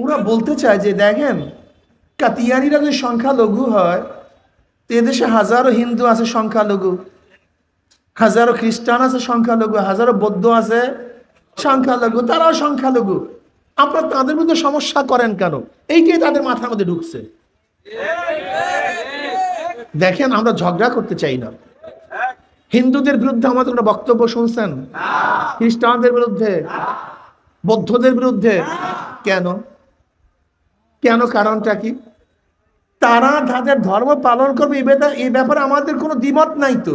ওরা বলতে চায় যে দেখেন, কাতিয়ানিরা যদি সংখ্যালঘু হয়, তো এদেশে হাজারো হিন্দু আছে সংখ্যালঘু, হাজারো খ্রিস্টান আছে সংখ্যালঘু, হাজারো বৌদ্ধ আছে সংখ্যালঘু, তারাও সংখ্যালঘু। আপনারা তাদের মধ্যে সমস্যা করেন কেন? এইটাই তাদের মাথার মধ্যে ঢুকছে। দেখেন, আমরা ঝগড়া করতে চাই না। হিন্দুদের বিরুদ্ধে আমাদের কোনো বক্তব্য শুনছেন? খ্রিস্টানদের বিরুদ্ধে, বৌদ্ধদের বিরুদ্ধে? কেন কেন কারণটা কি? তারা তাদের ধর্ম পালন করবে, এই ব্যাপারে আমাদের কোনো দ্বিমত নাই তো।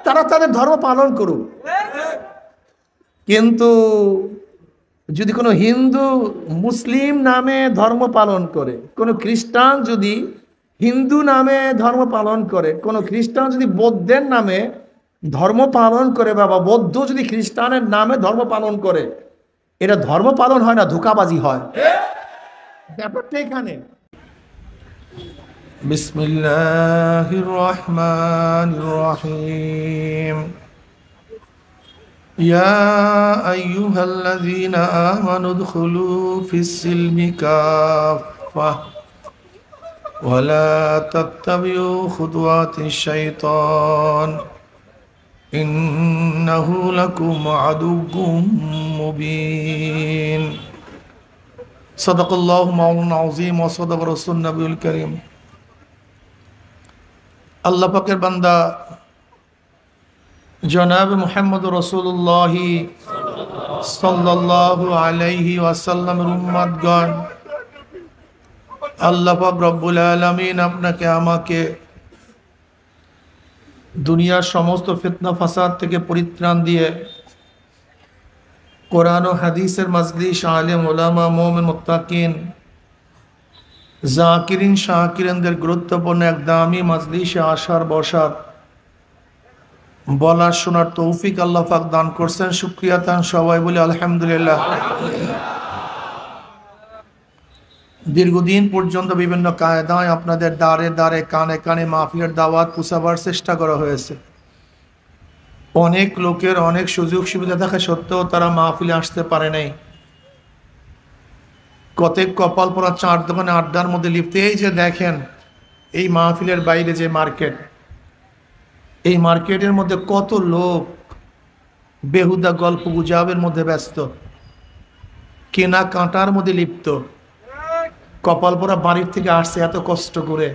তারা তাদের ধর্ম পালন করুক। কিন্তু যদি কোনো হিন্দু মুসলিম নামে ধর্ম পালন করে, কোনো খ্রিস্টান যদি হিন্দু নামে ধর্ম পালন করে, কোনো খ্রিস্টান যদি বৌদ্ধের নামে ধর্ম পালন করে, বা বৌদ্ধ যদি খ্রিস্টানের নামে ধর্ম পালন করে, এটা ধর্ম পালন হয় না, ধোঁকাবাজি হয়। ব্যাপারটা এখানে। বিসমিল্লাহির রহমানির রহিম। ইয়া আইয়ুহাল্লাযীনা আমানু উদখুলু ফিস-সিলমি কাফফা ওয়া লা তাত্তাবিউ খুতুওয়াতিশ শাইতান ইন্নাহু লাকুম আদুউম মুবিন। সাদাকাল্লাহু মাওলানা আযীম ওয়া সাদাকা রাসূলুন নবিয়ুল কারীম। আল্লাহ পাকের বান্দা জনাব মুহাম্মদ রাসূলুল্লাহ সাল্লাল্লাহু আলাইহি ওয়াসাল্লামের উম্মতগণ, আল্লাহ পাক রব্বুল আলামিন আপনাকে আমাকে দুনিয়ার সমস্ত ফিতনা ফাসাদ থেকে পরিত্রাণ দিয়ে কোরআন ও হাদিসের মাজলিস, আলেম ওলামা, মুমিন মুত্তাকিন, জাকিরিন শাকিরিনদের গুরুত্বপূর্ণ এক দামি মাজলিসে আসার বসার বলার শোনার তৌফিক আল্লাহ পাক দান করছেন। শুকরিয়া তান সবাই বলে আলহামদুলিল্লাহ। দীর্ঘদিন পর্যন্ত বিভিন্ন কায়দায় আপনাদের দ্বারে দ্বারে কানে কানে মাহফিলের দাওয়াত পৌঁছাবার চেষ্টা করা হয়েছে। অনেক লোকের অনেক সুযোগ সুবিধা থাকা সত্ত্বেও তারা মাহফিলে আসতে পারে নাই। কতক কপাল পরা চার দোকানে আড্ডার মধ্যে লিপ্ত। এই যে দেখেন, এই মাহফিলের বাইরে যে মার্কেট, এই মার্কেটের মধ্যে কত লোক বেহুদা গল্প গুজবের মধ্যে ব্যস্ত, কেনা কাটার মধ্যে লিপ্ত। কপাল পরা বাড়ির থেকে আসছে এত কষ্ট করে,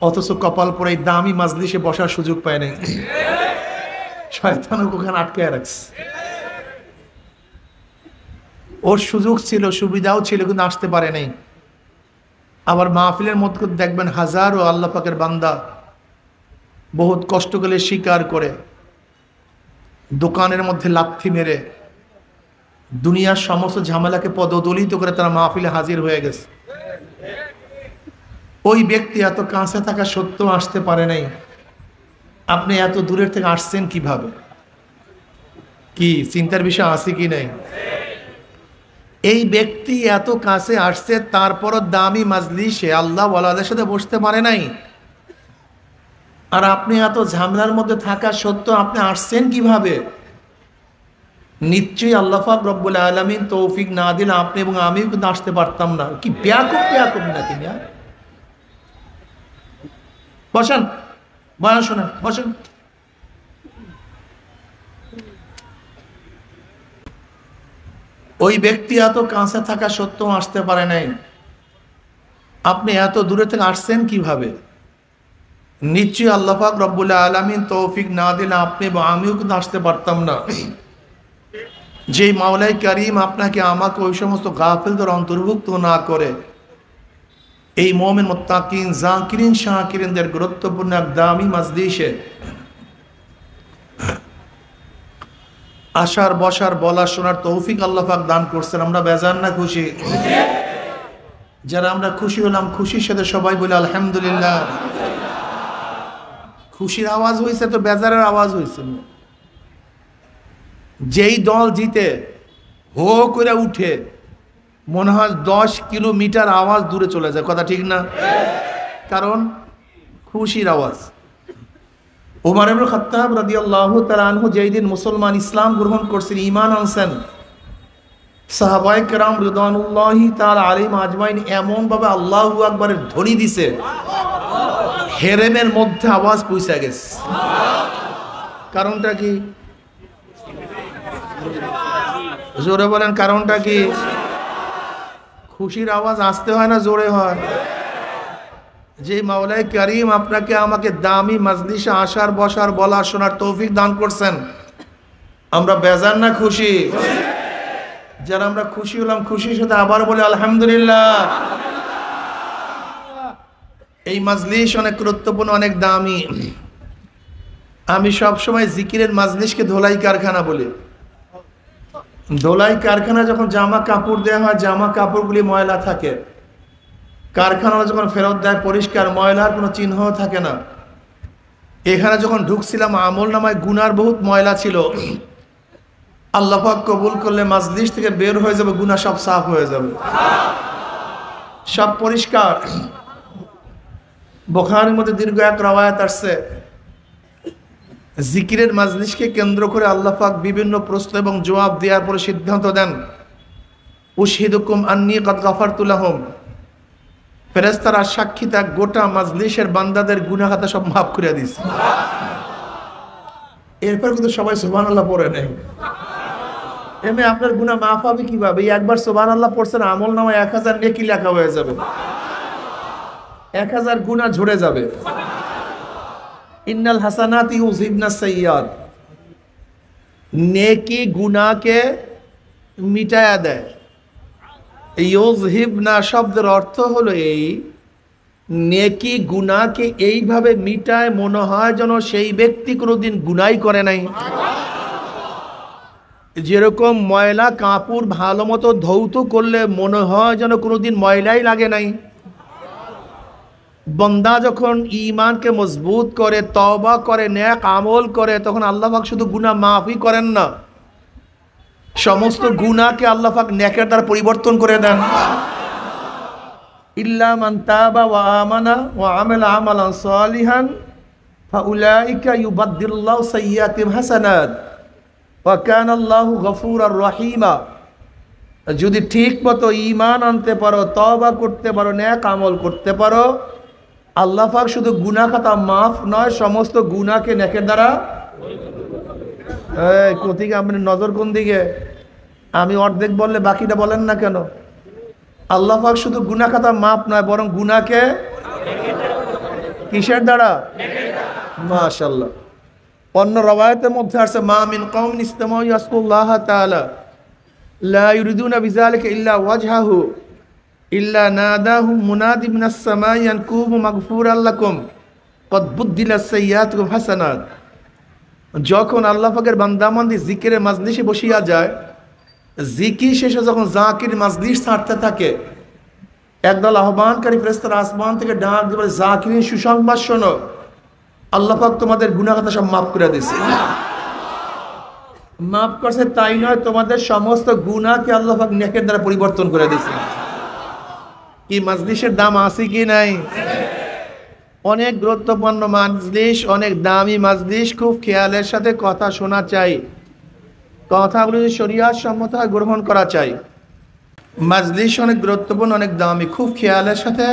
অথচ কপাল পরা এই দামি মাজলিসে বসার সুযোগ পায় নাই। শয়তান ওখানে আটকায় রাখছে। ওর সুযোগ ছিল, সুবিধাও ছিল, কিন্তু আসতে পারে নাই। আবার মাহফিলের মধ্যে দেখবেন হাজারো আল্লাহ পাকের বান্দা বহুত কষ্ট করে স্বীকার করে দোকানের মধ্যে লাথি মেরে দুনিয়ার সমস্ত ঝামেলাকে পদদলিত করে তারা মাহফিলে হাজির হয়ে গেছে। ওই ব্যক্তি এত কাছে থাকা সত্ত্বেও আসতে পারে নাই। আপনি এত দূরের থেকে আসছেন কিভাবে? কি চিন্তার বিষয় আছে কি নাই? এই ব্যক্তি এত কাছে আসছে, তারপরও দামি মাজলিসে আল্লাহ ওয়ালাদের সাথে বসতে পারে নাই। আর আপনি এত ঝামেলার মধ্যে থাকা সত্ত্বেও আপনি আসছেন কিভাবে? নিশ্চয়ই আল্লাহ পাক রব্বুল আলামিন তৌফিক না দিলে আপনি এবং আমিও কিন্তু আসতে পারতাম না। কি ব্যাকুব নাকি? বসেন, বয়ান শোনেন, বসেন। ওই ব্যক্তি এত কাছে থাকা সত্ত্বেও আসতে পারে নাই। আপনি এত দূরে থেকে আসছেন কিভাবে? নিশ্চয়ই আল্লাহ পাক রব্বুল আলামিন তৌফিক না দিলে আপনি এবং আমিও কিন্তু আসতে পারতাম না। যেই মাওলাই কারীম আপনাকে আমাকে ওই সমস্ত গাফিলদের অন্তর্ভুক্ত না করে এই মুমিন মুত্তাকিন জাকিরিন শাকিরিনদের গুরুত্বপূর্ণ এক দামি মাজলিসে আসার বসার বলা শোনার তৌফিক আল্লাহ পাক দান করছেন। আমরা বেজার না খুশি? যারা আমরা খুশি হলাম, খুশির সাথে সবাই বলে আলহামদুলিল্লাহ। খুশির আওয়াজ হয়েছে তো বেজারের আওয়াজ হয়েছে। যেই দল জিতে হো করে উঠে মনে হয় 10 কিলোমিটার আওয়াজ দূরে চলে যায়। কথা ঠিক না? কারণ খুশির আওয়াজ। ওমর ইবনে খাত্তাব রাদিয়াল্লাহু তাআলা আনহু যেই দিন মুসলমান ইসলাম গ্রহণ করছেন, ঈমান আনছেন, সাহাবায়ে কেরাম রিদওয়ানুল্লাহি তাআলা আলাইহিম আজমাইন এমন ভাবে আল্লাহু আকবারের ধ্বনি দিছে, হেরেমের মধ্যে আওয়াজ পৌঁছে গেছে। কারণটা কি? জোরে বলেন, কারণটা কি? খুশির আওয়াজ আসতে হয় না জোরে হয়? যে মাওলাই কারীম আপনাকে আমাকে দামি মাজলিসে আসার, বসার, বলার, শোনার তৌফিক দান করছেন, আমরা বেজার না খুশি? যারা আমরা খুশি হলাম, খুশির সাথে আবার বলে আলহামদুলিল্লাহ। এই মাজলিস অনেক গুরুত্বপূর্ণ, অনেক দামি। আমি সবসময় জিকিরের মাজলিসকে ধোলাই কারখানা বলি। ধোলাই কারখানা যখন জামা কাপড় দেওয়া হয়, জামা কাপড়গুলি ময়লা থাকে, কারখানা যখন ফেরত দেয় পরিষ্কার, ময়লার কোনো চিহ্ন থাকে না। এখানে যখন ঢুকছিলাম আমল নামায় গুনার বহুত ময়লা ছিল, আল্লাহ পাক কবুল করলে মাজলিস থেকে বের হয়ে যাবে, গুনাহ সব সাফ হয়ে যাবে, সব পরিষ্কার। বুখারীর মধ্যে দীর্ঘ এক রওয়ায়াত আসছে, জিকিরের মাজলিসকে কেন্দ্র করে আল্লাহ পাক বিভিন্ন প্রশ্ন এবং জবাব দেওয়ার পরে সিদ্ধান্ত দেন, উশহিদুকুম আন্নী কাদ গাফারতু লাহুম, ফেরেশতারা সাক্ষী থাক, গোটা মাজলিসের বান্দাদের গুনাহ খাতা সব মাফ করে দিয়েছে। এরপর কিন্তু সবাই সুবহানাল্লাহ পড়ে নেই। এমনি আপনার গুনাহ মাফ হবে কিভাবে? একবার সুবহানাল্লাহ পড়ছেন, আমল নামায় 1000 নেকি লেখা হয়ে যাবে, 1000 গুনাহ ঝরে যাবে। ইন্নাল হাসানাতি ইউযহিবনাস সাইয়্যাত, নেকি গুনাহকে মিটায়া দেয়। ইউযহিবনা শব্দের অর্থ হলো এই, নেকি গুনাহকে এইভাবে মিটায় মনে হয় যেন সেই ব্যক্তি কোনোদিন গুনাহই করে নাই। যেরকম ময়লা কাপড় ভালো মতো ধৌত করলে মনে হয় যেন কোনোদিন ময়লাই লাগে নাই। বন্দা যখন ঈমানকে মজবুত করে, তওবা করে, নেক আমল করে, তখন আল্লাহ পাক শুধু গুনাহ মাফই করেন না, সমস্ত গুনাহকে আল্লাহ পাক নেকের দ্বারা পরিবর্তন করে দেন। ইল্লা মান তাবা ওয়া আমানা ওয়া আমিলা আমালান সালিহান ফাউলাইকা ইউবাদদিলুল্লাহু সাইয়্যাতিহিম হাসানাত ওয়া কানা আল্লাহু গফুরার রহিমা। যদি ঠিক মতো ঈমান আনতে পারো, তওবা করতে পারো, নেক আমল করতে পারো, আল্লাহ পাক শুধু গুনাহ খাতা মাফ নয়, সমস্ত গুনাহকে নেকের দ্বারা। এই কোথেকে আপনি নজর কোন দিকে? আমি অর্ধেক বললে বাকিটা বলেন না কেন? আল্লাহ পাক শুধু গুনাহ খাতা মাফ নয়, বরং গুনাহকে কিসের দ্বারা? মাশাআল্লাহ। অন্য রওয়ায়াতের মধ্যে আছে, মা মিন কওমিন ইসতামাউ ইয়াসকুল্লাহ তাআলা লা ইউরিদুনা বিযালিকা ইল্লা ওয়াজহাহু ইল্লা নাদাহুম মুনাদি মিনাস সামাই আন কুমু মাগফুরাল লাকুম কদ বুদ্দিলাস সাইয়্যাতুকুম হাসানাত। যখন আল্লাহ পাকের বান্দাবান্দি জিকিরের মাজলিসে বসিয়া যায়, জিকির শেষে যখন জাকির মাজলিস ছাড়তে থাকে, একদল আহ্বানকারী ফেরেশতারা আসমান থেকে ডাক দিয়ে বলে, জাকিরিন সুসংবাদ শোনো, আল্লাহ পাক তোমাদের গুনাহ খাতা সব মাফ করে দিয়েছে। মাফ করছে তাই নয়, তোমাদের সমস্ত গুনাহকে আল্লাহ পাক নেকের দ্বারা পরিবর্তন করে দিয়েছে। কি মাজলিসের দাম আছে কি নাই? অনেক গুরুত্বপূর্ণ মাজলিস, অনেক দামি মাজলিস, খুব খেয়ালের সাথে কথা শোনা চাই, কথাগুলো যদি শরিয়াত সম্মত হয় গ্রহণ করা চাই। মাজলিস অনেক গুরুত্বপূর্ণ, অনেক দামি, খুব খেয়ালের সাথে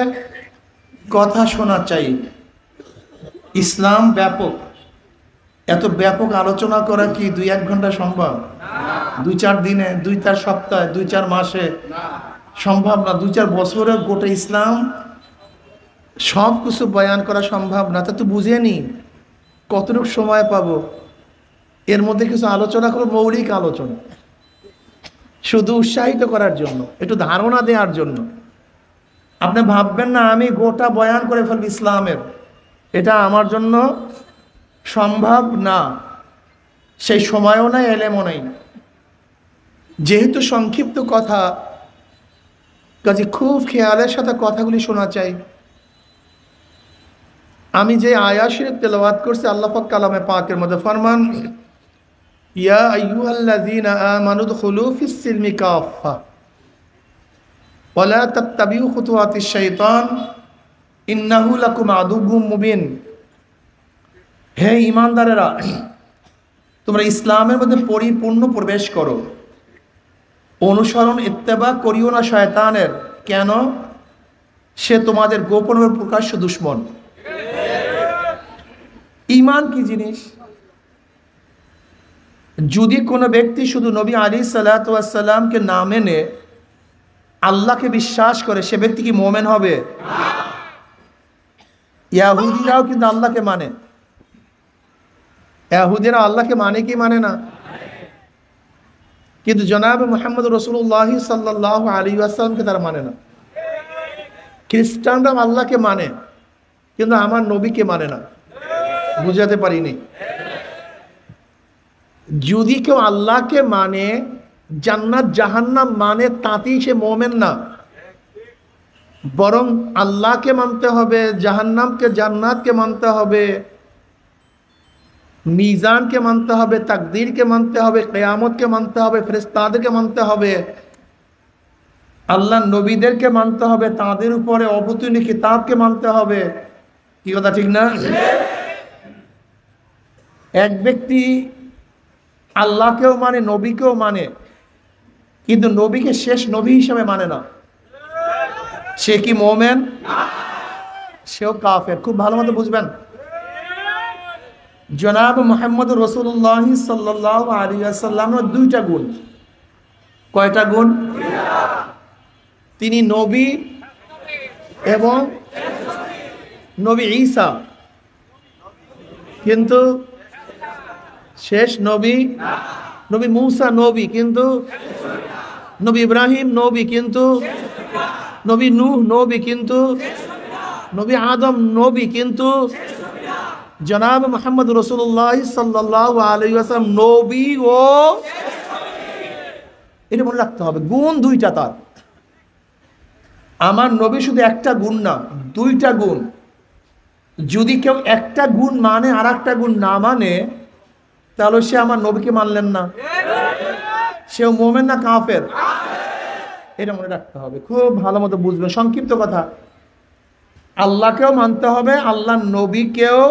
কথা শোনা চাই। ইসলাম ব্যাপক, এত ব্যাপক আলোচনা করা কি 2-1 ঘন্টা সম্ভব? 2-4 দিনে, 2-4 সপ্তাহে, 2-4 মাসে সম্ভব না। 2-4 বছরে গোটা ইসলাম সব কিছু বয়ান করা সম্ভব না। তা তো বুঝে নি কতটুকু সময় পাবো। এর মধ্যে কিছু আলোচনা করো, মৌলিক আলোচনা, শুধু উৎসাহিত করার জন্য, একটু ধারণা দেওয়ার জন্য। আপনি ভাববেন না আমি গোটা বয়ান করে ফেলব ইসলামের, এটা আমার জন্য সম্ভব না, সেই সময়ও নাই, এলেমও নাই। যেহেতু সংক্ষিপ্ত কথা, কাজে খুব খেয়ালের সাথে কথাগুলি শোনা চাই। আমি যে আয়াত শরীফ তেলাওয়াত করছি, আল্লাহ পাক কালামে পাকের মধ্যে ফরমান, ইয়া আইয়ুহাল্লাযীনা আমানু দুখুলু ফিস-সিলমি কাফা ওয়া লা তাত্তাবিউ খুতুওয়াতিশ শাইতান ইন্নাহু লাকুম আদুউম মুবিন। হে ঈমানদারেরা, তোমরা ইসলামের মধ্যে পরিপূর্ণ প্রবেশ করো, অনুসরণ ইত্তেবা করিও না শয়তানের। কেন? সে তোমাদের গোপন ও প্রকাশ্য দুশ্মন। ঈমান কি জিনিস? যদি কোনো ব্যক্তি শুধু নবী আলাইহিসসালাতু ওয়াসসালামকে না মেনে আল্লাহকে বিশ্বাস করে, সে ব্যক্তি কি মুমিন হবে? ইহুদিরাও কিন্তু আল্লাহকে মানে। ইহুদিরা আল্লাহকে মানে কি মানে না? কিন্তু জনাব মুহাম্মদ রাসূলুল্লাহ সাল্লাল্লাহু আলাইহি ওয়াসাল্লামকে তারা মানে না। খ্রিস্টানরা আল্লাহকে মানে, কিন্তু আমার নবীকে মানে না। বুঝাতে পারিনি? যদি কেউ আল্লাহকে মানে, জান্নাত জাহান্নাম মানে, তাতেই সে মুমিন না। বরং আল্লাহকে মানতে হবে, জাহান্নামকে জান্নাতকে মানতে হবে, মিজানকে মানতে হবে, তাকদীরকে মানতে হবে, কিয়ামতকে মানতে হবে, ফেরেশতাদেরকে মানতে হবে, আল্লাহ নবীদেরকে মানতে হবে, তাদের উপরে অবতীর্ণ কিতাবকে মানতে হবে। কি কথা ঠিক না? এক ব্যক্তি আল্লাহকেও মানে, নবীকেও মানে, কিন্তু নবীকে শেষ নবী হিসেবে মানে না, সে কি মুমিন? সেও কাফের। খুব ভালো মতো বুঝবেন। জনাব মুহাম্মদ রাসূলুল্লাহ সাল্লাল্লাহু আলাইহি ওয়াসাল্লামের দুইটা গুণ। কয়টা গুণ? তিনি নবী এবং নবী ঈসা, কিন্তু শেষ নবী। নবী মূসা নবী, কিন্তু নবী ইব্রাহিম নবী, কিন্তু নবী নূহ নবী, কিন্তু নবী আদম নবী, কিন্তু জনাব মুহাম্মদ রাসূলুল্লাহ সাল্লাল্লাহু আলাইহি ওয়াসাল্লাম নবী ও, এটা মনে রাখতে হবে। গুণ দুইটা তার। আমার নবী শুধু একটা গুণ না, দুইটা গুণ। যদি কেউ একটা গুণ মানে আর একটা গুণ না মানে, তাহলে সে আমার নবীকে মানলেন না, সেও মুমিন না কাফের? এটা মনে রাখতে হবে, খুব ভালো মতো বুঝবেন। সংক্ষিপ্ত কথা, আল্লাহকেও মানতে হবে, আল্লাহ নবীকেও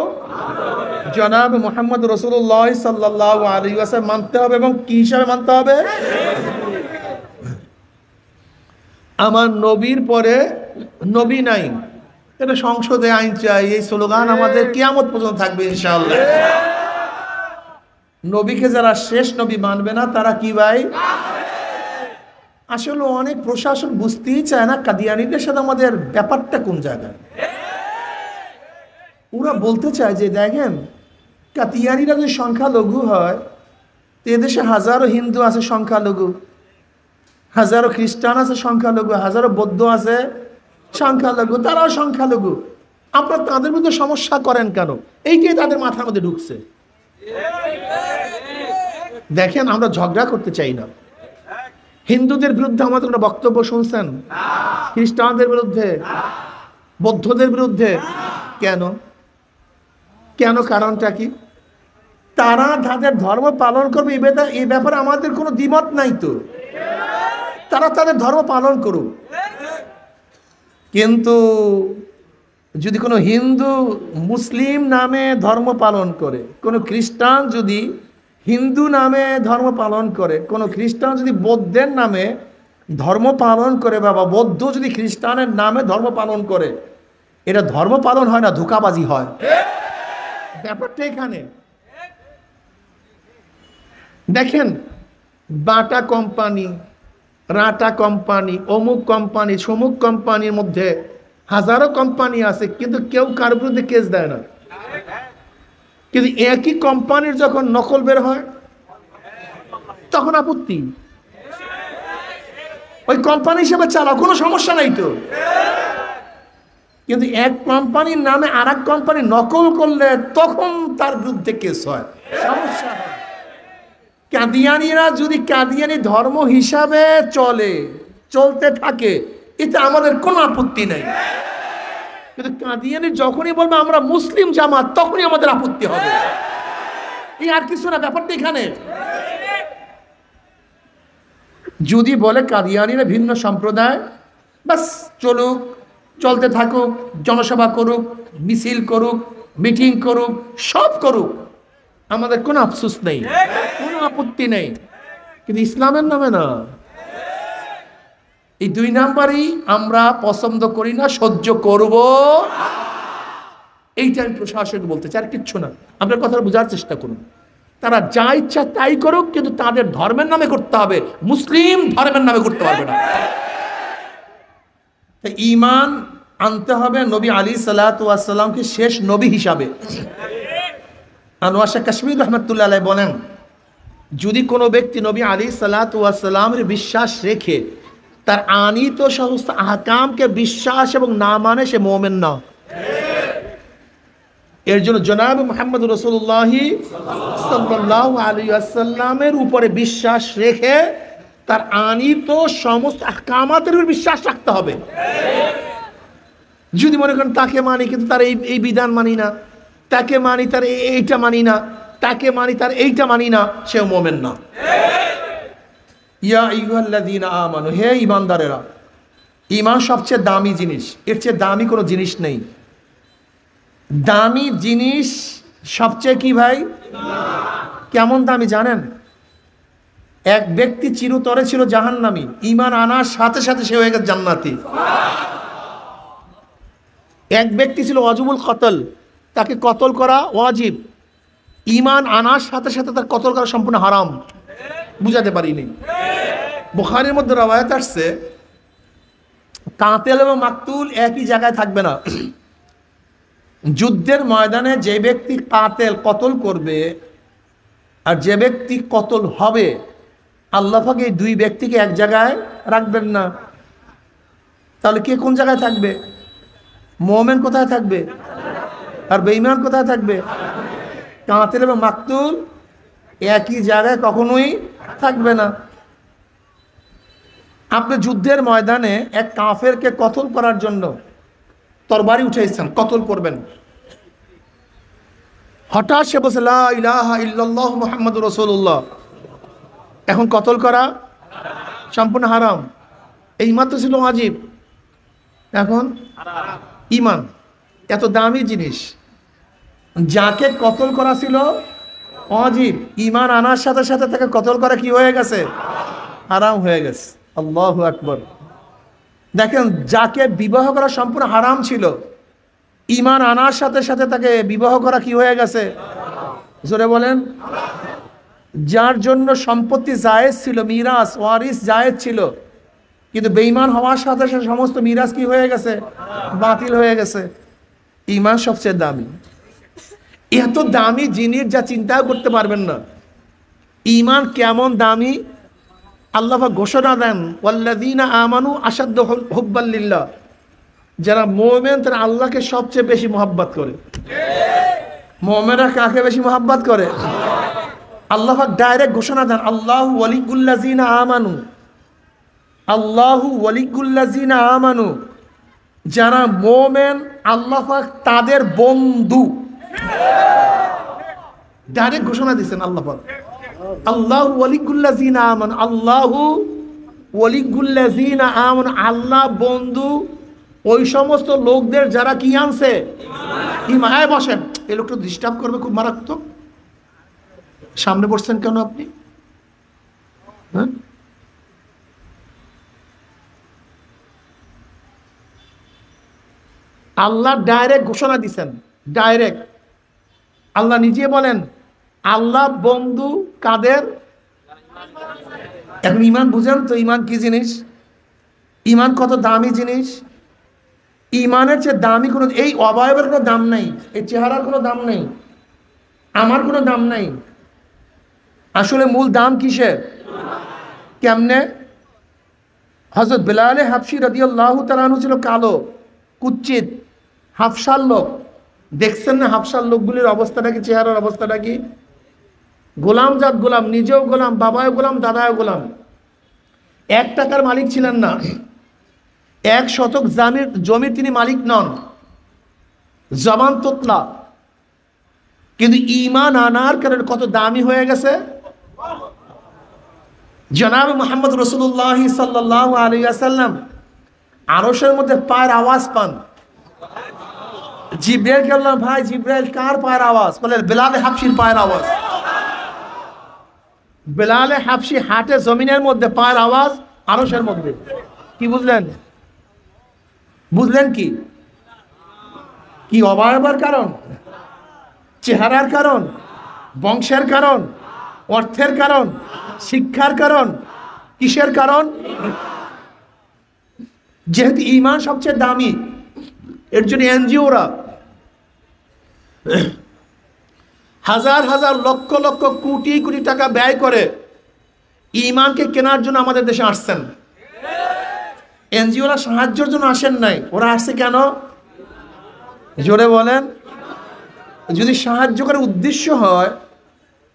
জনাব মুহাম্মদ রাসূলুল্লাহ সাল্লাল্লাহু আলাইহি ওয়াসাল্লাম মানতে হবে। এবং কি হিসাবে মানতে হবে? আমার নবীর পরে নবী নাই, এটা সংসদে আইন চাই, এই স্লোগান আমাদের কিয়ামত পর্যন্ত থাকবে ইনশাআল্লাহ। নবীকে যারা শেষ নবী মানবে না, তারা কি ভাই? আসলে অনেক প্রশাসন বুঝতেই চায় না কাদিয়ানীদের সাথে আমাদের ব্যাপারটা কোন জায়গায়। ওরা বলতে চায় যে দেখেন, কাদিয়ানীরা যদি সংখ্যালঘু হয়, এদেশে হাজারো হিন্দু আছে সংখ্যালঘু, হাজারো খ্রিস্টান আছে সংখ্যালঘু, হাজারো বৌদ্ধ আছে সংখ্যালঘু, তারাও সংখ্যালঘু। আপনারা তাদের মধ্যে সমস্যা করেন কেন? এইটাই তাদের মাথার মধ্যে ঢুকছে। দেখেন, আমরা ঝগড়া করতে চাই না। হিন্দুদের বিরুদ্ধে আমাদের কোনো বক্তব্য শুনছেন? খ্রিস্টানদের বিরুদ্ধে, বৌদ্ধদের বিরুদ্ধে? কেন? কেন? কারণটা কি? তারা তাদের ধর্ম পালন করবে, এই ব্যাপারে আমাদের কোনো দ্বিমত নাই তো। তারা তাদের ধর্ম পালন করুক। কিন্তু যদি কোনো হিন্দু মুসলিম নামে ধর্ম পালন করে, কোনো খ্রিস্টান যদি হিন্দু নামে ধর্ম পালন করে, কোনো খ্রিস্টান যদি বৌদ্ধের নামে ধর্ম পালন করে, বাবা বৌদ্ধ যদি খ্রিস্টানের নামে ধর্ম পালন করে, এটা ধর্ম পালন হয় না, ধোঁকাবাজি হয়। ব্যাপারটা এখানে দেখেন, বাটা কোম্পানি, রাটা কোম্পানি, অমুক কোম্পানি, সমুক কোম্পানির মধ্যে হাজারো কোম্পানি আছে, কিন্তু কেউ কার বিরুদ্ধে কেস দেয় না। কিন্তু একই কোম্পানির যখন নকল বের হয়, তখন আপত্তি। ওই কোম্পানি হিসেবে চালাও, কোনো সমস্যা নাই তো। কিন্তু এক কোম্পানির নামে আর এক কোম্পানি নকল করলে তখন তার বিরুদ্ধে কেস হয়, সমস্যা হয়। কাদিয়ানীরা যদি কাদিয়ানী ধর্ম হিসাবে চলতে থাকে, এতে আমাদের কোনো আপত্তি নেই। কিন্তু কাদিয়ানী যখনই বলবে আমরা মুসলিম জামাত, তখনই আমাদের আপত্তি হবে। এই আর কিছু না, ব্যাপারটা এখানে। যদি বলে কাদিয়ানীরা ভিন্ন সম্প্রদায়, বাস চলুক, চলতে থাকুক, জনসভা করুক, মিছিল করুক, মিটিং করুক, সব করুক, আমাদের কোনো আফসোস নেই, কোনো আপত্তি নেই। কিন্তু ইসলামের নামে না, এই 2 নাম্বারই আমরা পছন্দ করি না, সহ্য করব। এইটা আমি প্রশাসনকে বলতে চাই, আর কিচ্ছু না। আপনার কথাটা বোঝার চেষ্টা করুন। তারা যা ইচ্ছা তাই করুক, কিন্তু তাদের ধর্মের নামে করতে হবে, মুসলিম ধর্মের নামে করতে পারবে না। ঈমান আনতে হবে নবী আলী সাল্লাল্লাহু আলাইহি ওয়াসাল্লামকে শেষ নবী হিসাবে। আনোয়ার শাহ কাশ্মীর রহমতুল্লাহ আলাইহি বলেন, যদি কোনো ব্যক্তি নবী আলী সাল্লাল্লাহু আলাইহি ওয়াসাল্লামের বিশ্বাস রেখে তার আনিত সমস্ত আহকামকে বিশ্বাস এবং না মানে, সে মুমিন না। এর জন্য জনাব মুহাম্মদ রাসূলুল্লাহ সাল্লাল্লাহু আলাইহি ওয়াসাল্লামের উপরে বিশ্বাস রেখে তার আনিত সমস্ত আহকামাতের উপর বিশ্বাস রাখতে হবে। যদি মনে করেন তাকে মানি কিন্তু তার এই বিধান মানি না, তাকে মানি তার এইটা মানি না, তাকে মানি তার এইটা মানি না, সে মুমিন না। ইয়া আইয়ুহাল্লাযীনা আমানু, হে ঈমানদারেরা, ঈমান সবচেয়ে দামি জিনিস, এর চেয়ে দামি কোনো জিনিস নেই। দামি জিনিস সবচেয়ে কি ভাই? কেমন দামি জানেন? এক ব্যক্তি চিরতরে ছিল জাহান্নামী, ঈমান আনার সাথে সাথে সে হয়ে গেছে জান্নাতি। এক ব্যক্তি ছিল ওয়াজিবুল কতল, তাকে কতল করা ওয়াজিব, ঈমান আনার সাথে সাথে তার কতল করা সম্পূর্ণ হারাম। বুঝাতে পারিনি। বুখারীর মধ্যে রওয়ায়াত আসছে, কাতিল এবং মাকতুল একই জায়গায় থাকবে না। যুদ্ধের ময়দানে যে ব্যক্তি কাতিল কতল করবে আর যে ব্যক্তি কতল হবে, আল্লাহ পাক এই 2 ব্যক্তিকে এক জায়গায় রাখবেন না। তাহলে কে কোন জায়গায় থাকবে? মুমিন কোথায় থাকবে আর বেঈমান কোথায় থাকবে? কাতিল এবং মাকতুল একই জায়গায় কখনোই থাকবে না। আপনি যুদ্ধের ময়দানে এক কাফেরকে কতল করার জন্য তরবারি উঠাইছেন, কতল করবেন, হঠাৎ সে বলছে লা ইলাহা ইল্লাল্লাহ মুহাম্মাদুর রাসূলুল্লাহ, এখন কতল করা সম্পূর্ণ হারাম। এই মাত্র ছিল ওয়াজিব, এখন ঈমান। এত দামি জিনিস, যাকে কতল করা ছিল ওয়াজিব, ঈমান আনার সাথে সাথে তাকে কতল করা কি হয়ে গেছে? হারাম হয়ে গেছে। আল্লাহু আকবার। দেখেন, যাকে বিবাহ করা সম্পূর্ণ হারাম ছিল, ঈমান আনার সাথে সাথে তাকে বিবাহ করা কি হয়ে গেছে? জোরে বলেন। যার জন্য সম্পত্তি জায়েজ ছিল, মিরাস ওয়ারিস জায়েজ ছিল, কিন্তু বেঈমান হওয়ার সাথে সাথে সমস্ত মিরাস কি হয়ে গেছে? বাতিল হয়ে গেছে। ঈমান সবচেয়ে দামি। এত দামি জিনিস যা চিন্তাও করতে পারবেন না। ঈমান কেমন দামি আল্লাহ পাক ঘোষণা দেন, ওয়াল্লাযীনা আমানু আশাদ্দু হুব্বাল লিল্লাহ, যারা মুমিন তারা আল্লাহকে সবচেয়ে বেশি মহব্বত করে। মুমিনরা কাকে বেশি মহব্বত করে? আল্লাহ পাক ডাইরেক্ট ঘোষণা দেন, আল্লাহু ওয়ালিয়ুল্লাযীনা আমানু, আল্লাহু ওয়ালিয়ুল্লাযীনা আমানু, যারা মুমিন আল্লাহ পাক তাদের বন্ধু। ডাইরেক্ট ঘোষণা দিয়েছেন আল্লাহ পাক, আল্লাহু ওয়ালিয়ুল্লাযীনা আমানু, আল্লাহু ওয়ালিয়ুল্লাযীনা আমানু, আল্লাহ বন্ধু ওই সমস্ত লোকদের যারা কি আনছে? ঈমান। বসেন, এই লোকটা ডিস্টার্ব করবে খুব মারাত্মক। সামনে বসছেন কেন আপনি? হ্যাঁ, আল্লাহ ডাইরেক্ট ঘোষণা দিচ্ছেন, ডাইরেক্ট আল্লাহ নিজে বলেন আল্লাহ বন্ধু কাদের? এখন ঈমান বুঝেন তো, ঈমান কি জিনিস? ঈমান কত দামি জিনিস। ঈমানের চেয়ে দামি কোনো, এই অবয়বের কোনো দাম নেই, এই চেহারার কোনো দাম নেই, আমার কোনো দাম নেই। আসলে মূল দাম কিসের? কেমনে? হযরত বেলাল হাবশী রাদিয়াল্লাহু তাআলা আনহু ছিল কালো, কুচ্চিত, হাফসার লোক। দেখছেন না হাফসার লোকগুলির অবস্থাটা কি, চেহারার অবস্থাটা কি? গোলাম জাত গোলাম, নিজেও গোলাম, বাবাও গোলাম, দাদাও গোলাম। 1 টাকার মালিক ছিলেন না, 1 শতক জমির তিনি মালিক নন, জবান তোতলা, কিন্তু ঈমান আনার কারণে কত দামি হয়ে গেছে। জনাব মুহাম্মদ রাসূলুল্লাহ সাল্লাল্লাহু আলাইহি ওয়াসাল্লাম আরশের মধ্যে পায়ের আওয়াজ পান। জিবরাইল বললেন, ভাই জিবরাইল, কার পায়ের আওয়াজ? বলে বেলাল হাবশীর পায়ের আওয়াজ। বেলাল হাবশী হাটে জমিনের মধ্যে, পায়ের আওয়াজ আরশের মধ্যে। কি বুঝলেন? বুঝলেন কি? কি অবয়বের কারণ, চেহারার কারণ, বংশের কারণ, অর্থের কারণ, শিক্ষার কারণ, কিসের কারণ? যেহেতু ঈমান সবচেয়ে দামি, এর জন্য এনজিওরা হাজার হাজার লক্ষ লক্ষ কোটি কোটি টাকা ব্যয় করে ঈমানকে কেনার জন্য আমাদের দেশে আসছেন। এনজিওরা সাহায্যের জন্য আসেন নাই, ওরা আসছে কেন? জোরে বলেন। যদি সাহায্য করার উদ্দেশ্য হয়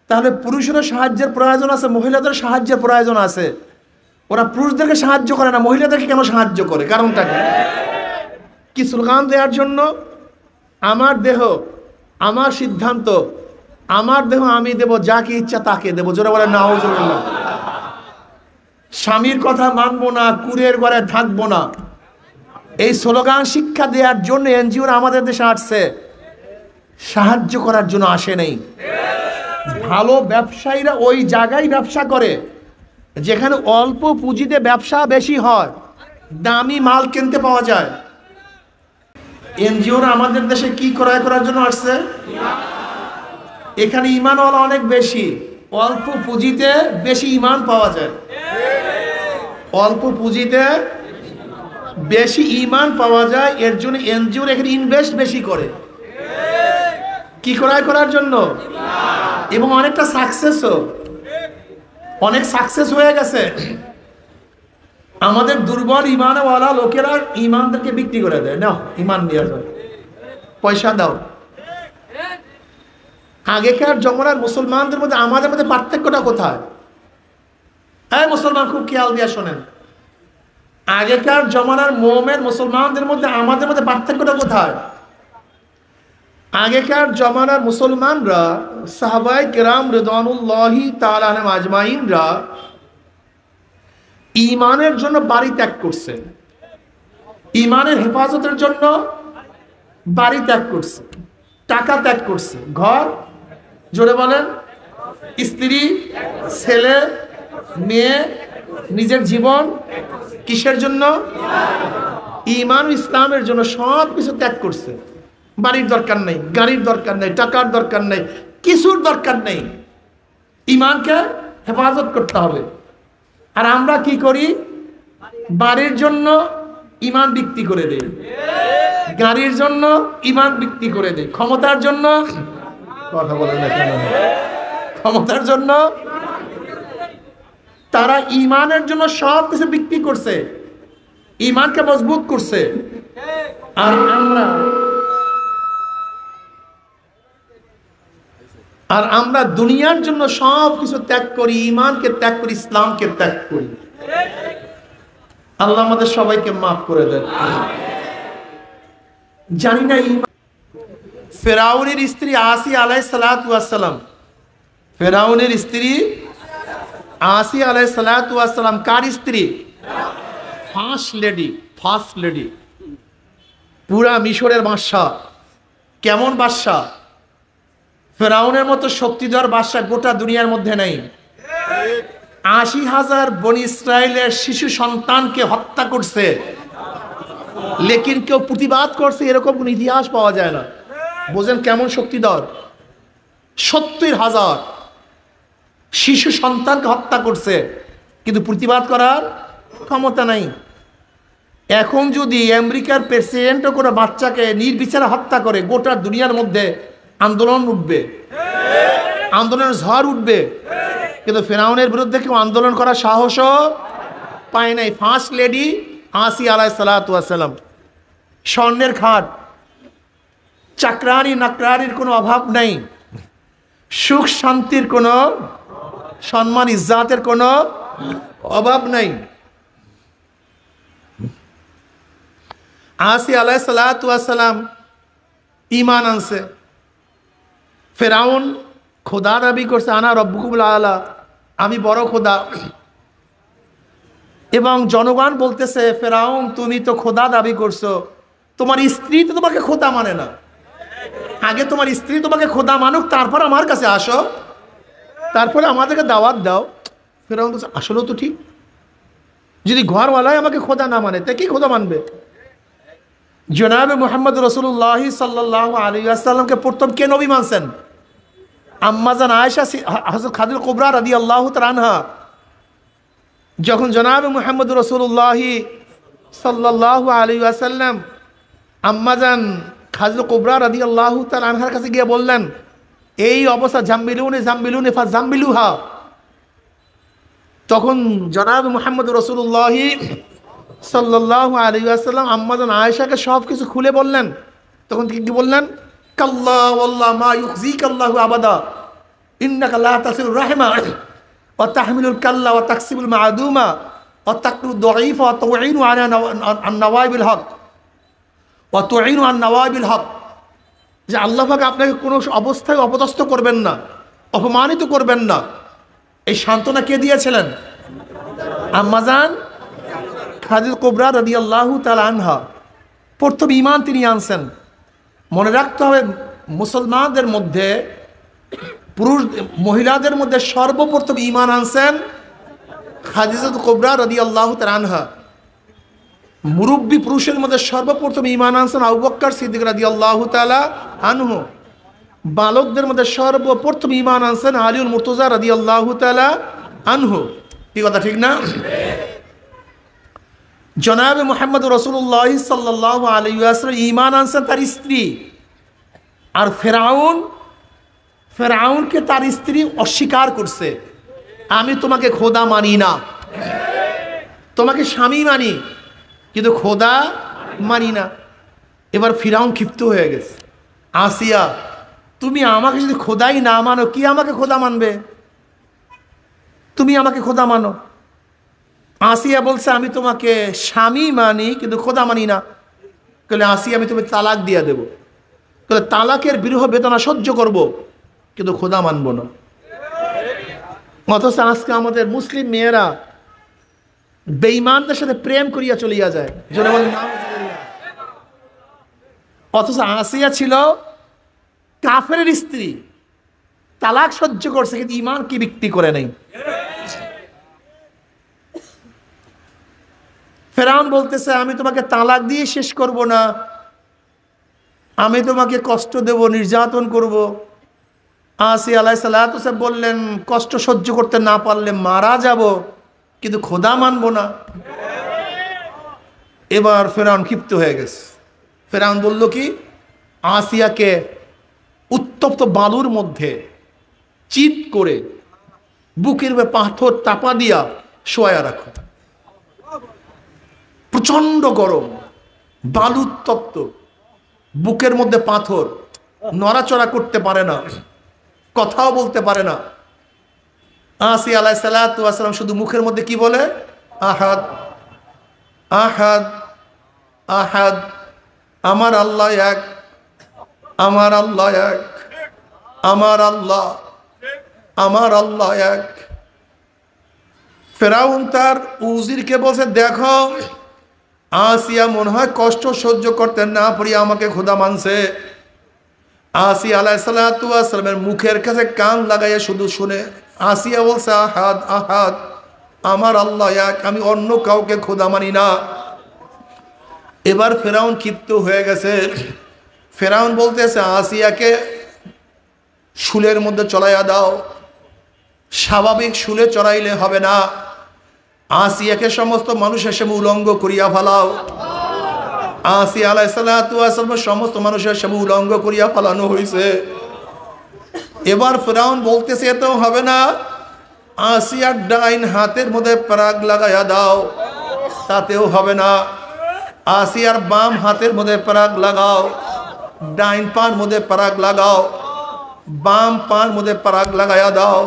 তাহলে পুরুষেরও সাহায্যের প্রয়োজন আছে, মহিলাদের সাহায্যের প্রয়োজন আছে। ওরা পুরুষদেরকে সাহায্য করে না, মহিলাদেরকে কেন সাহায্য করে? কারণটা কি? স্লোগান দেওয়ার জন্য? আমার দেহ আমার সিদ্ধান্ত, আমার দেহ আমি দেব, যাকে ইচ্ছা তাকে দেব। জোরে বলেন নাউজুবিল্লাহ। স্বামীর কথা মানবো না, কুড়ের ঘরে থাকবো না, এই স্লোগান শিক্ষা দেওয়ার জন্য এনজিওরা আমাদের দেশে আসছে, সাহায্য করার জন্য আসে নাই। ভালো ব্যবসায়ীরা ওই জায়গায় ব্যবসা করে যেখানে অল্প পুঁজিতে ব্যবসা বেশি হয়, দামি মাল কিনতে পাওয়া যায়। এনজিওরা আমাদের দেশে কি ক্রয় করার জন্য আসছে? এখানে ঈমানওয়ালা অনেক বেশি, অল্প পুঁজিতে বেশি ঈমান পাওয়া যায়। অল্প পুঁজিতে বেশি ঈমান পাওয়া যায়, এর জন্য এনজিওরা এখানে ইনভেস্ট বেশি করে। কি ক্রয় করার জন্য? এবং অনেকটা সাকসেসও, অনেক সাকসেস হয়ে গেছে। আমাদের দুর্বল ঈমানওয়ালা লোকেরা ঈমানদেরকে বিক্রি করে দেয়, নাও ঈমান নিয়ে যাও, পয়সা দাও। আগেকার জমানার মুসলমানদের মধ্যে আমাদের মধ্যে পার্থক্যটা কোথায়? হ্যাঁ মুসলমান, খুব খেয়াল দিয়ে শোনেন। আগেকার জমানার মোমেন মুসলমানদের মধ্যে আমাদের মধ্যে পার্থক্যটা কোথায়? আগেকার জমানার মুসলমানরা, সাহাবায়ে কেরাম রিদওয়ানুল্লাহি তাআলা আলাইহিম আজমাইনরা ঈমানের জন্য বাড়ি ত্যাগ করছে, ঈমানের হেফাজতের জন্য বাড়ি ত্যাগ করছে, টাকা ত্যাগ করছে, ঘর, জোরে বলেন, স্ত্রী, ছেলে, মেয়ে, নিজের জীবন, কিসের জন্য? ঈমান ও ইসলামের জন্য সব কিছু ত্যাগ করছে। বাড়ির দরকার নেই, গাড়ির দরকার নেই, টাকার দরকার নেই, কিছুর দরকার নেই, ঈমানকে হেফাজত করতে হবে। আর আমরা কি করি? বাড়ির জন্য ঈমান বিক্রি করে দেই, গাড়ির জন্য ঈমান বিক্রি করে দেই, ক্ষমতার জন্য, কথা বলেন না কেন, ক্ষমতার জন্য তারা ঈমানের জন্য সব কিছু বিক্রি করছে, ঈমানকে মজবুত করছে। আর আমরা দুনিয়ার জন্য সব কিছু ত্যাগ করি, ঈমানকে ত্যাগ করি, ইসলামকে ত্যাগ করি। আল্লাহ আমাদের সবাইকে মাফ করে দেন। জানি না ফেরাউনের স্ত্রী আসি আলাইহিস সালাতু ওয়াস সালাম, ফেরাউনের স্ত্রী আসি আলাইহিস সালাতু ওয়াস সালাম কার স্ত্রী? ফার্স্ট লেডি, পুরা মিশরের বাদশা। কেমন বাদশা? ফেরাউনের মতো শক্তিধর বাদশা গোটা দুনিয়ার মধ্যে নেই। ৮০,০০০ বনি ইসরায়েলের শিশু সন্তানকে হত্যা করছে, লেকিন কেউ প্রতিবাদ করছে এরকম কোন ইতিহাস পাওয়া যায় না। বোঝেন কেমন শক্তিধর? ৭০,০০০ শিশু সন্তানকে হত্যা করছে, কিন্তু প্রতিবাদ করার ক্ষমতা নাই। এখন যদি আমেরিকার প্রেসিডেন্টও কোনো বাচ্চাকে নির্বিচারে হত্যা করে, গোটা দুনিয়ার মধ্যে আন্দোলন উঠবে, আন্দোলনের ঝড় উঠবে। কিন্তু ফেরাউনের বিরুদ্ধে কেউ আন্দোলন করার সাহসও পায় নাই। ফার্স্ট লেডি আসি আলাইহিস সালাতু ওয়াস সালাম, স্বর্ণের খাট, চাকরানি নাকরানির কোনো অভাব নাই, সুখ শান্তির কোনো, সম্মান ইজ্জাতের কোনো অভাব নাই। আসি আলাইহিস সালাতু ওয়াস সালাম ঈমান আনছে। ফেরাউন খোদা দাবি করছে, আনা রব্বুকুল আলা, আমি বড় খোদা। এবং জনগণ বলতেছে, ফেরাউন তুমি তো খোদা দাবি করছো, তোমার স্ত্রী তো তোমাকে খোদা মানে না, আগে তোমার স্ত্রী তোমাকে খোদা মানুক, তারপর আমার কাছে আসো, তারপরে আমাদেরকে দাওয়াত দাও। ফেরাউন বলছে আসলেও তো ঠিক, যদি ঘরওয়ালাই আমাকে খোদা না মানে তা কি খোদা মানবে? জনাবে মুহাম্মদ রাসূলুল্লাহ সাল্লাল্লাহু আলাইহি ওয়াসাল্লামকে প্রথম কে নবী মানছেন? আম্মাজান আয়েশা হযরত খাদিজা কুবরা রাদিয়াল্লাহু তাআলা আনহা যখন জনাবে মুহাম্মদ রাসূলুল্লাহ সাল্লাল্লাহু আলাইহি ওয়াসাল্লাম আম্মাজান খাদিজা কুবরা রাদিয়াল্লাহু তাআলা আনহার কাছে গিয়ে বললেন, এই অবস্থা জাম্বিলুনি ফাজাম্বিলুহা, তখন জনাব মুহাম্মদ রাসূলুল্লাহ সাল্লাল্লাহু আলাইহি ওয়াসাল্লাম আম্মাজান আয়েশাকে সব কিছু খুলে বললেন। তখন কি বললেন? কাল্লা ওয়াল্লাহ মা ইউখজিকাল্লাহু আবাদা ইন্নাকা লা তাসিলুর রাহিমা ওয়া তাহমিলুল কাল্লা ওয়া তাকসিবুল মা'দুমা ওয়া তাকরুদ দাঈফা ওয়া তুঈনু আলা আন-নওয়াইবিল হক ওয়া তুঈনু আন-নওয়াইবিল হক, যে আল্লাহ পাক আপনাকে কোনো অবস্থায় অপদস্থ করবেন না, অপমানিত করবেন না। এই সান্ত্বনা কে দিয়েছিলেন? আম্মাজান খাদিজা কুবরা রাদিয়াল্লাহু তাআলা আনহা। প্রথম ঈমান তিনি আনছেন। মনে রাখতে হবে, মুসলমানদের মধ্যে পুরুষ মহিলাদের মধ্যে সর্বপ্রথম ঈমান আনছেন খাদিজা কুবরা রাদিয়াল্লাহু তাআলা আনহা। মুরব্বী পুরুষের মধ্যে সর্বপ্রথম ঈমান আনছেন আবু বকর সিদ্দিক রাদিয়াল্লাহু তাআলা আনহু। বালকদের মধ্যে সর্বপ্রথম ঈমান আনছেন আলীউল মুর্তজা রাদিয়াল্লাহু তাআলা আনহু। কি কথা ঠিক না? জনাবে মুহাম্মদ রাসূলুল্লাহ সাল্লাল্লাহু আলাইহি ওয়াসাল্লাম ঈমান আনছেন তার স্ত্রী। আর ফেরাউনকে তার স্ত্রী অস্বীকার করছে, আমি তোমাকে খোদা মানি না, তোমাকে স্বামী মানি কিন্তু খোদা মানি না। এবার ফিরাউন ক্ষিপ্ত হয়ে গেছে, আসিয়া তুমি আমাকে যদি খোদাই না মানো, কি আমাকে খোদা মানবে? তুমি আমাকে খোদা মানো। আসিয়া বলছে, আমি তোমাকে স্বামী মানি কিন্তু খোদা মানি না। বলে আসিয়া আমি তুমি তালাক দিয়ে দেবো। বলে তালাকের বিরহ বেদনা সহ্য করব কিন্তু খোদা মানব না। অথচ আজকে আমাদের মুসলিম মেয়েরা বেঈমানদের সাথে প্রেম করিয়া চলিয়া যায়। অথচ আসিয়া ছিল কাফেরের স্ত্রী, তালাক সহ্য করছে কিন্তু ঈমান কি বিক্রি করে নাই। ফেরাউন বলতেছে, আমি তোমাকে তালাক দিয়ে শেষ করব না, আমি তোমাকে কষ্ট দেব, নির্যাতন করব। আসিয়া আলাইহিস সালাতু ওয়াস সালাম বললেন, কষ্ট সহ্য করতে না পারলে মারা যাব কিন্তু খোদা মানব না। এবার ফেরাউন ক্ষিপ্ত হয়ে গেছে। ফেরাউন বলল কি, আসিয়াকে উত্তপ্ত বালুর মধ্যে চিত করে বুকের উপরে পাথর চাপা দিয়া শোয়া রাখো। প্রচন্ড গরম, বালু উত্তপ্ত, বুকের মধ্যে পাথর, নড়াচড়া করতে পারে না, কথাও বলতে পারে না। আসিয়া আলাইহিস সালাতু ওয়াস সালাম শুধু মুখের মধ্যে কি বলে, আহাদ আহাদ আহাদ, আমার আল্লাহ এক, আমার আল্লাহ এক, আমার আল্লাহ, আমার আল্লাহ এক। ফেরাউন তার উজিরকে বলছে, দেখো আসিয়া মনে হয় কষ্ট সহ্য করতে না পারি আমাকে খোদা মানছে। আসিয়া আলাইহিস সালাতু ওয়াস সালামের মুখের কাছে কান লাগাইয়া শুধু শুনে আসিয়া বলছে, আহাদ আহাদ, আমার আল্লাহ এক, আমি অন্য কাউকে খোদা মানি না। এবার ফেরাউন ক্ষিপ্ত হয়ে গেছে। ফেরাউন বলতেছে, আসিয়াকে শুলের মধ্যে চড়াইয়া দাও। স্বাভাবিক শুলে চড়াইলে হবে না, আসিয়াকে সমস্ত মানুষ এসে উলঙ্গ করিয়া ফেলাও। আসিয়া আলাইহিস সালাতু ওয়াস সালাম সমস্ত মানুষের সামনে উলঙ্গ করিয়া ফেলানো হয়েছে। এবার ফেরাউন বলতেছে, এতেও হবে না, আসিয়ার ডাইন হাতের মধ্যে পরাগ লাগাইয়া দাও। তাতেও হবে না, আসিয়ার বাম হাতের মধ্যে পরাগ লাগাও। ডাইন পার মধ্যে পরাগ লাগাও, বাম পার মধ্যে পরাগ লাগাইয়া দাও।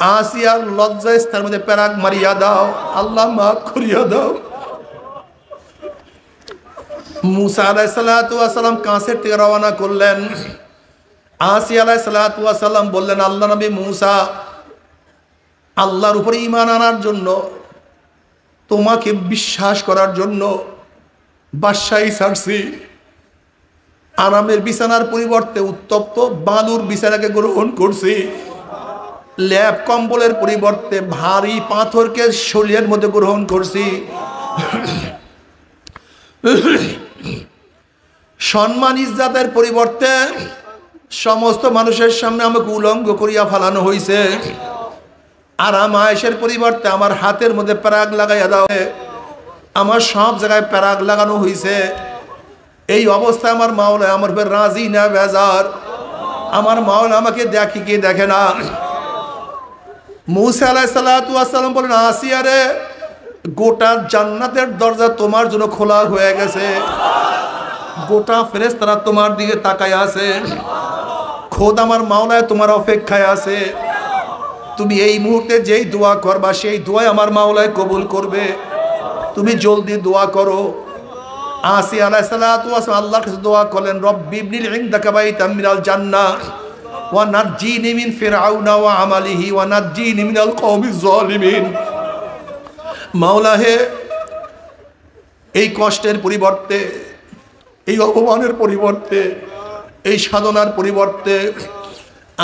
আসিয়ার লজ্জা স্থানের মধ্যে পরাগ মারিয়া দাও, আল্লাহ মাফ করিয়া দাও। মুসা আলাইহিস সালাতু ওয়াস সালাম কাছের থেকে রওনা করলেন। আসিয়া আলাইহিস সালাতু ওয়াস সালাম বললেন, আল্লাহ নবী মুসা, আল্লাহর উপরে ঈমান আনার জন্য, তোমাকে বিশ্বাস করার জন্য বাদশাহী ছাড়ছি। আরামের বিছানার পরিবর্তে উত্তপ্ত বালুর বিছানাকে গ্রহণ করছি। ল্যাপ কম্বলের পরিবর্তে ভারী পাথরকে শরীরের মধ্যে গ্রহণ করছি। সম্মান ইজ্জাতের পরিবর্তে সমস্ত মানুষের সামনে আমাকে উলঙ্গ করিয়া ফেলানো হয়েছে। আরাম আয়েশের পরিবর্তে আমার হাতের মধ্যে প্যারাগ লাগাইয়া দাও, আমার সব জায়গায় প্যারাগ লাগানো হয়েছে। এই অবস্থায় আমার মাওলা আমার উপর রাজি না বেজার। আমার মাওলা আমাকে দেখি কি দেখে না। মুসা আলাইহিস সালাতু ওয়াস সালাম বলেন, আসিয়া রে, গোটা জান্নাতের দরজা তোমার জন্য খোলা হয়ে গেছে, গোটা ফেরেশতারা তোমার দিকে তাকায় আছে, খোদ আমার মাওলায় তোমার অপেক্ষায় আছে। তুমি এই মুহূর্তে যেই দোয়া করবা সেই দোয়াই আমার মাওলায় কবুল করবে। তুমি জলদি দোয়া করো। আসিয়া আলাইহিস সালাতু ওয়াস সালাম আল্লাহর কাছে দোয়া করলেন, রব্বি ইবনিল ইনদাকা বাইতাম মিনাল জান্নাহ ওয়া নাজ্জিনি মিন ফিরআউনা ওয়া আমালিহি ওয়া নাজ্জিনি মিনাল কওমিজ জালিমিন। মাওলা হে, এই কষ্টের পরিবর্তে, এই অপমানের পরিবর্তে, এই সাধনার পরিবর্তে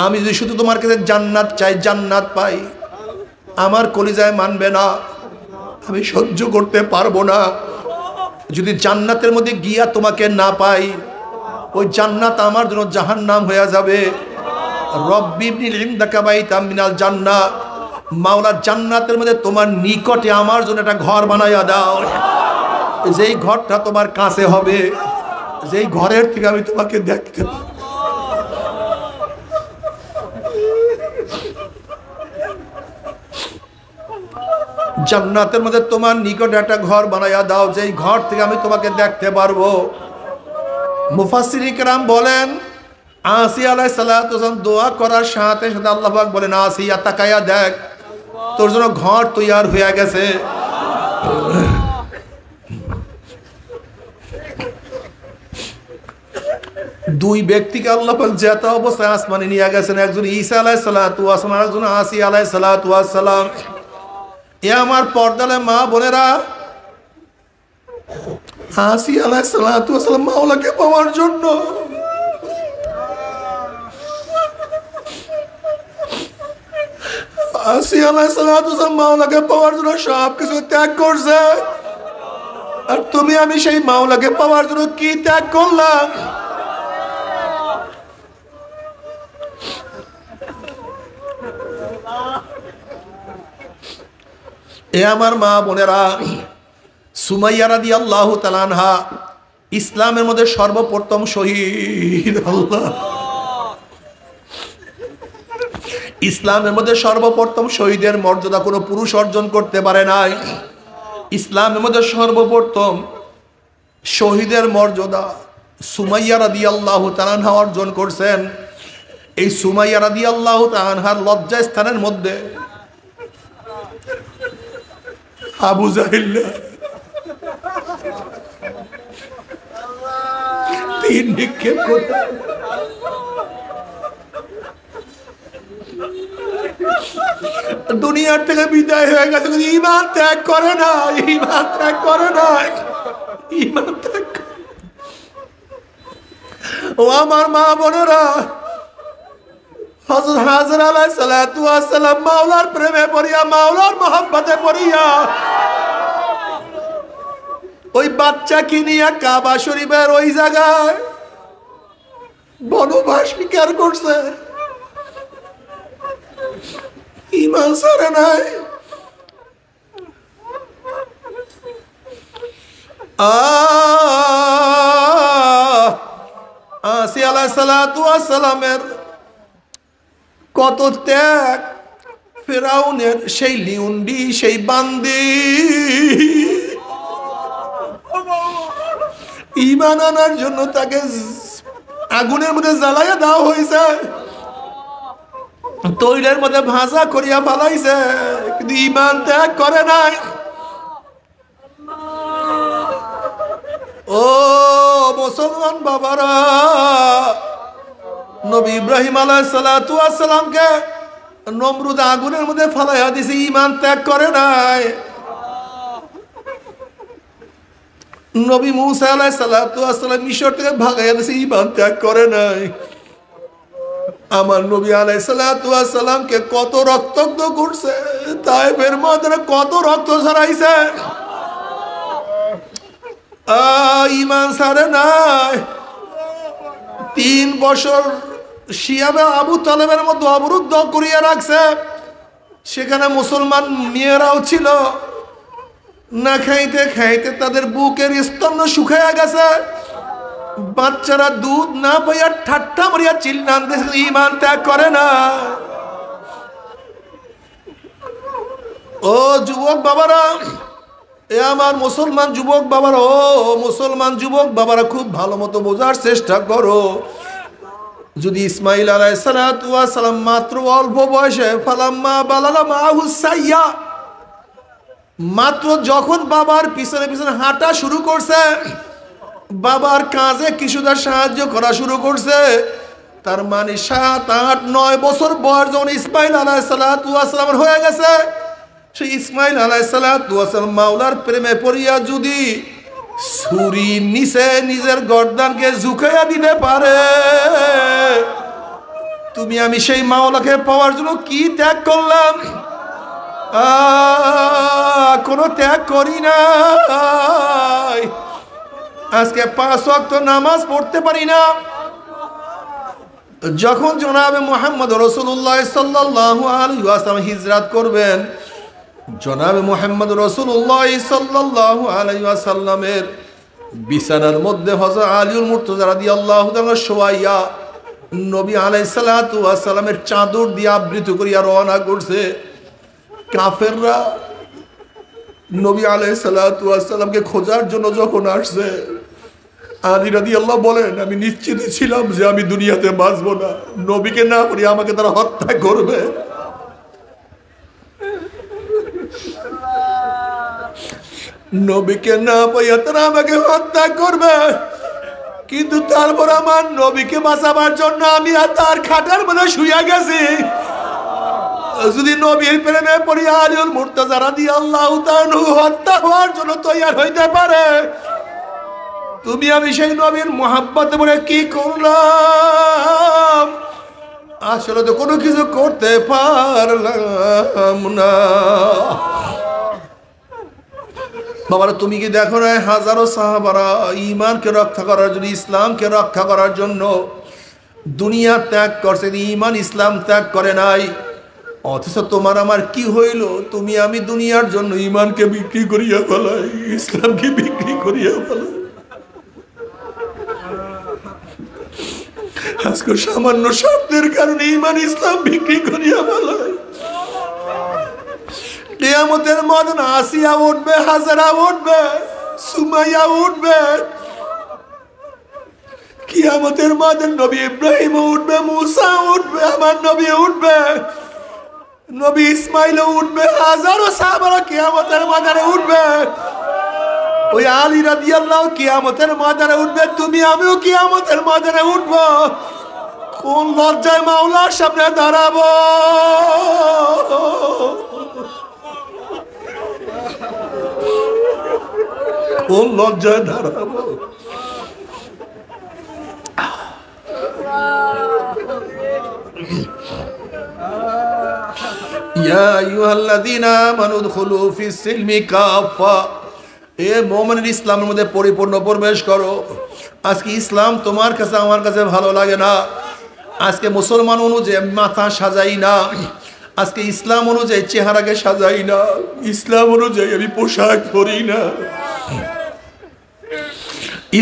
আমি যদি শুধু তোমার কাছে জান্নাত চাই, জান্নাত পাই, আমার কলিজায় মানবে না, আমি সহ্য করতে পারবো না। যদি জান্নাতের মধ্যে গিয়া তোমাকে না পাই, ওই জান্নাত আমার জন্য জাহান্নাম হয়ে যাবে। রব্বি ইবনিল ইনদাকা বাইতাম মিনাল জান্নাহ, মাওলা জান্নাতের মধ্যে তোমার নিকটে আমার জন্য একটা ঘর বানাইয়া দাও, যেই ঘরটা তোমার কাছে হবে, যেই ঘরের থেকে আমি তোমাকে দেখতে পাবো। জান্নাতের মধ্যে তোমার নিকটে একটা ঘর বানাইয়া দাও, যেই ঘর থেকে আমি তোমাকে দেখতে পারবো। মুফাসসিরিন কেরাম বলেন, আসিয়া আলাইহিস সালাতু ওয়াস সালাম দোয়া করার সাথে সাথে আল্লাহ পাক বলেন, আসিয়া তাকায়া দেখ, তোর জন্য ঘর তৈয়ার হয়ে গেছে। দুই ব্যক্তিকে আল্লাহ পাক যেটা অবস্থায় আসমানে নিয়ে গেছেন, একজন ঈসা আলাইহিস সালাতু ওয়াস সালাম, একজন আসিয়া আলাইহিস সালাতু ওয়াস সালাম। এ আমার পর্দালে মা বোনেরা, আসিয়া আলাইহিস সালাতু ওয়াস সালাম মাওলাকে পাওয়ার জন্য আসিয়া আলাইহিস সালাতু ওয়াস সালাম মাওলাকে পাওয়ার জন্য সব কিছু ত্যাগ করছে। আর তুমি আমি সেই মাওলাকে পাওয়ার জন্য কি ত্যাগ করলাম? এ আমার মা বোনেরা, সুমাইয়া রাদিয়াল্লাহু তাআলা আনহা ইসলামের মধ্যে সর্বপ্রথম শহীদ। আল্লাহ, ইসলামের মধ্যে সর্বপ্রথম শহীদের মর্যাদা কোনো পুরুষ অর্জন করতে পারে নাই। ইসলামের মধ্যে সর্বপ্রথম শহীদের মর্যাদা সুমাইয়া রাদিয়াল্লাহু তাআলা আনহা অর্জন করছেন। এই সুমাইয়া রাদিয়াল্লাহু তাআলা আনহার লজ্জা স্থানের মধ্যে আবু জাহেল তীর নিক্ষেপ করতে, দুনিয়ার থেকে বিদায় হয়ে গেছে, ঈমান ত্যাগ করে না, ঈমান ত্যাগ করে না, ঈমান ত্যাগ। ও আমার মা বোনেরা, হযরত হাজরা আলাইহিস সালাতু ওয়াস সালাম মাওলার প্রেমে পড়িয়া, মাওলার মহব্বতে পড়িয়া ওই বাচ্চাকে নিয়ে কাবা শরীফের ওই জায়গায় বনবাস স্বীকার করছে, ঈমান ছাড়ে নাই। আসিয়া আলাইহিস সালাতু ওয়াস সালামের কত ত্যাগ, ফেরাউনের সেই লিউন্ডি, সেই বান্দি ঈমান আনার জন্য তাকে আগুনের মধ্যে জ্বালাইয়া দেওয়া হয়েছে, তৈলের মধ্যে ভাজা করিয়া ফালাইছে, কিন্তু ঈমান ত্যাগ করে নাই। ও মুসলমান বাবারা, নবী ইব্রাহিম আলাইহিস সালাতু ওয়াস সালামকে নমরুদ আগুনের মধ্যে ফালাইয়া দিছে, ঈমান ত্যাগ করে নাই। নবী মুসা আলাইহিস সালাতু ওয়াস সালাম মিশর থেকে ভাগাইয়া দিছে, ঈমান ত্যাগ করে নাই। আমার নবী আলাইহিস সালাতু ওয়াস সালামকে কত রক্তাক্ত করছে, তায়েফের ময়দানে কত রক্ত ঝরাইছে। ঈমান ছাড়ে নাই। 3 বছর শিয়াবে আবু তালেবের মধ্যে অবরুদ্ধ করিয়া রাখছে। সেখানে মুসলমান মেয়েরাও ছিল, না খাইতে খাইতে তাদের বুকের স্তন শুকাইয়া গেছে। বাচ্চারা দুধ না পাইয়া ঠাট্টা মারিয়া চিল্লান দিয়েছে, ঈমান ত্যাগ করে না। ও যুবক বাবারা, এ আমার মুসলমান যুবক বাবারা, ও মুসলমান যুবক বাবারা, খুব ভালো মতো বোঝার চেষ্টা করো। যদি ইসমাইল আলাইহিস সালাতু ওয়াস সালাম মাত্র অল্প বয়সে ফালাম্মা বালালা মাহু সাইয়া, মাত্র যখন বাবার পিছনে পিছনে হাঁটা শুরু করছে, বাবার কাজে কিছুটা সাহায্য করা শুরু করছে, তার মানে 7, 8, 9 বছর বয়স যখন ইসমাইল আলাইহিস সালাতু ওয়াস সালামের হয়ে গেছে, সেই ইসমাইল আলাইহিস সালাতু ওয়াস সালাম মাওলার প্রেমে পড়িয়া যদি ছুরির নিচে নিজের গর্দানকে ঝুঁকাইয়া দিতে পারে, তুমি আমি সেই মাওলাকে পাওয়ার জন্য কি ত্যাগ করলাম? কোনো ত্যাগ করি না। আজকে 5 ওয়াক্ত নামাজ পড়তে পারি না। যখন জনাবে মুহাম্মদ রাসূলুল্লাহ সাল্লাল্লাহু আলাইহি ওয়াসাল্লাম হিজরত করবেন, জনাবে মুহাম্মদ রাসূলুল্লাহ সাল্লাল্লাহু আলাইহি ওয়াসাল্লামের বিছানার মধ্যে হযরত আলীউল মুর্তজা রাদিয়াল্লাহু তাআলা শোয়াইয়া নবী আলাইহিস সালাতু ওয়াস সালামের চাদর দিয়ে আবৃত করিয়া রওনা করছে। কাফেররা নবী আলাইহিস সালাতু ওয়াস সালামকে খোঁজার জন্য যখন আসছে, আলী রাদিয়াল্লাহু বলেন, আমি নিশ্চিত ছিলাম যে আমি দুনিয়াতে বাঁচব না, নবীকে না করি আমাকে তারা হত্যা করবে। নবীকে না পাইয়া তারা আমাকে হত্যা করবে, কিন্তু তারপর আমার নবীকে বাঁচাবার জন্য আমি আর তার খাটার মধ্যে শুইয়া গেছি। যদি নবীর প্রেমে পড়ি আলীউল মুর্তজা রাদিয়াল্লাহু তাআলা হত্যা হওয়ার জন্য তৈয়ার হইতে পারে, তুমি আমি সেই নবীর মুহাব্বতে পড়ে কি করলাম? আসলে তো কোনো কিছু করতে পারলাম না। বাবারা, তুমি কি দেখো না, হাজারো সাহাবারা ঈমানকে রক্ষা করার জন্য, ইসলামকে রক্ষা করার জন্য দুনিয়া ত্যাগ করছে, ঈমান ইসলাম ত্যাগ করে নাই। অথচ তোমার আমার কি হইল? তুমি আমি দুনিয়ার জন্য ঈমানকে বিক্রি করিয়া ফেলাই, ইসলামকে বিক্রি করিয়া ফেলাই। আজকে সামান্য স্বার্থের কারণে ঈমান ইসলাম বিক্রি করিয়া ফেলাই। কিয়ামতের ময়দানে আসিয়া উঠবে, হাজারা উঠবে, সুমাইয়া উঠবে। কিয়ামতের ময়দানে নবী ইব্রাহিম উঠবে, মুসা উঠবে, আমার নবী উঠবে, নবী ইসমাইল উঠবে, হাজারো সাহাবারা কিয়ামতের ময়দানে উঠবে। ওই আলী রাদিয়াল্লাহু কিয়ামতের ময়দানে উঠবে, তুমি আমিও কিয়ামতের ময়দানে উঠবো। কোন লজ্জায় মাওলার সামনে দাঁড়াবো? কোন লজ্জায় দাঁড়াবো? ইয়া আইয়ুহাল্লাযীনা আমানু উদখুলু ফিস-সিলমি কাফা, এ মুমিন ইসলামের মধ্যে পরিপূর্ণ প্রবেশ করো। আজকে ইসলাম তোমার কাছে আমার কাছে ভালো লাগে না। আজকে মুসলমান অনুযায়ী মাথা সাজাই না, আজকে ইসলাম অনুযায়ী চেহারাকে সাজাই না, ইসলাম অনুযায়ী আমি পোশাক পরি না,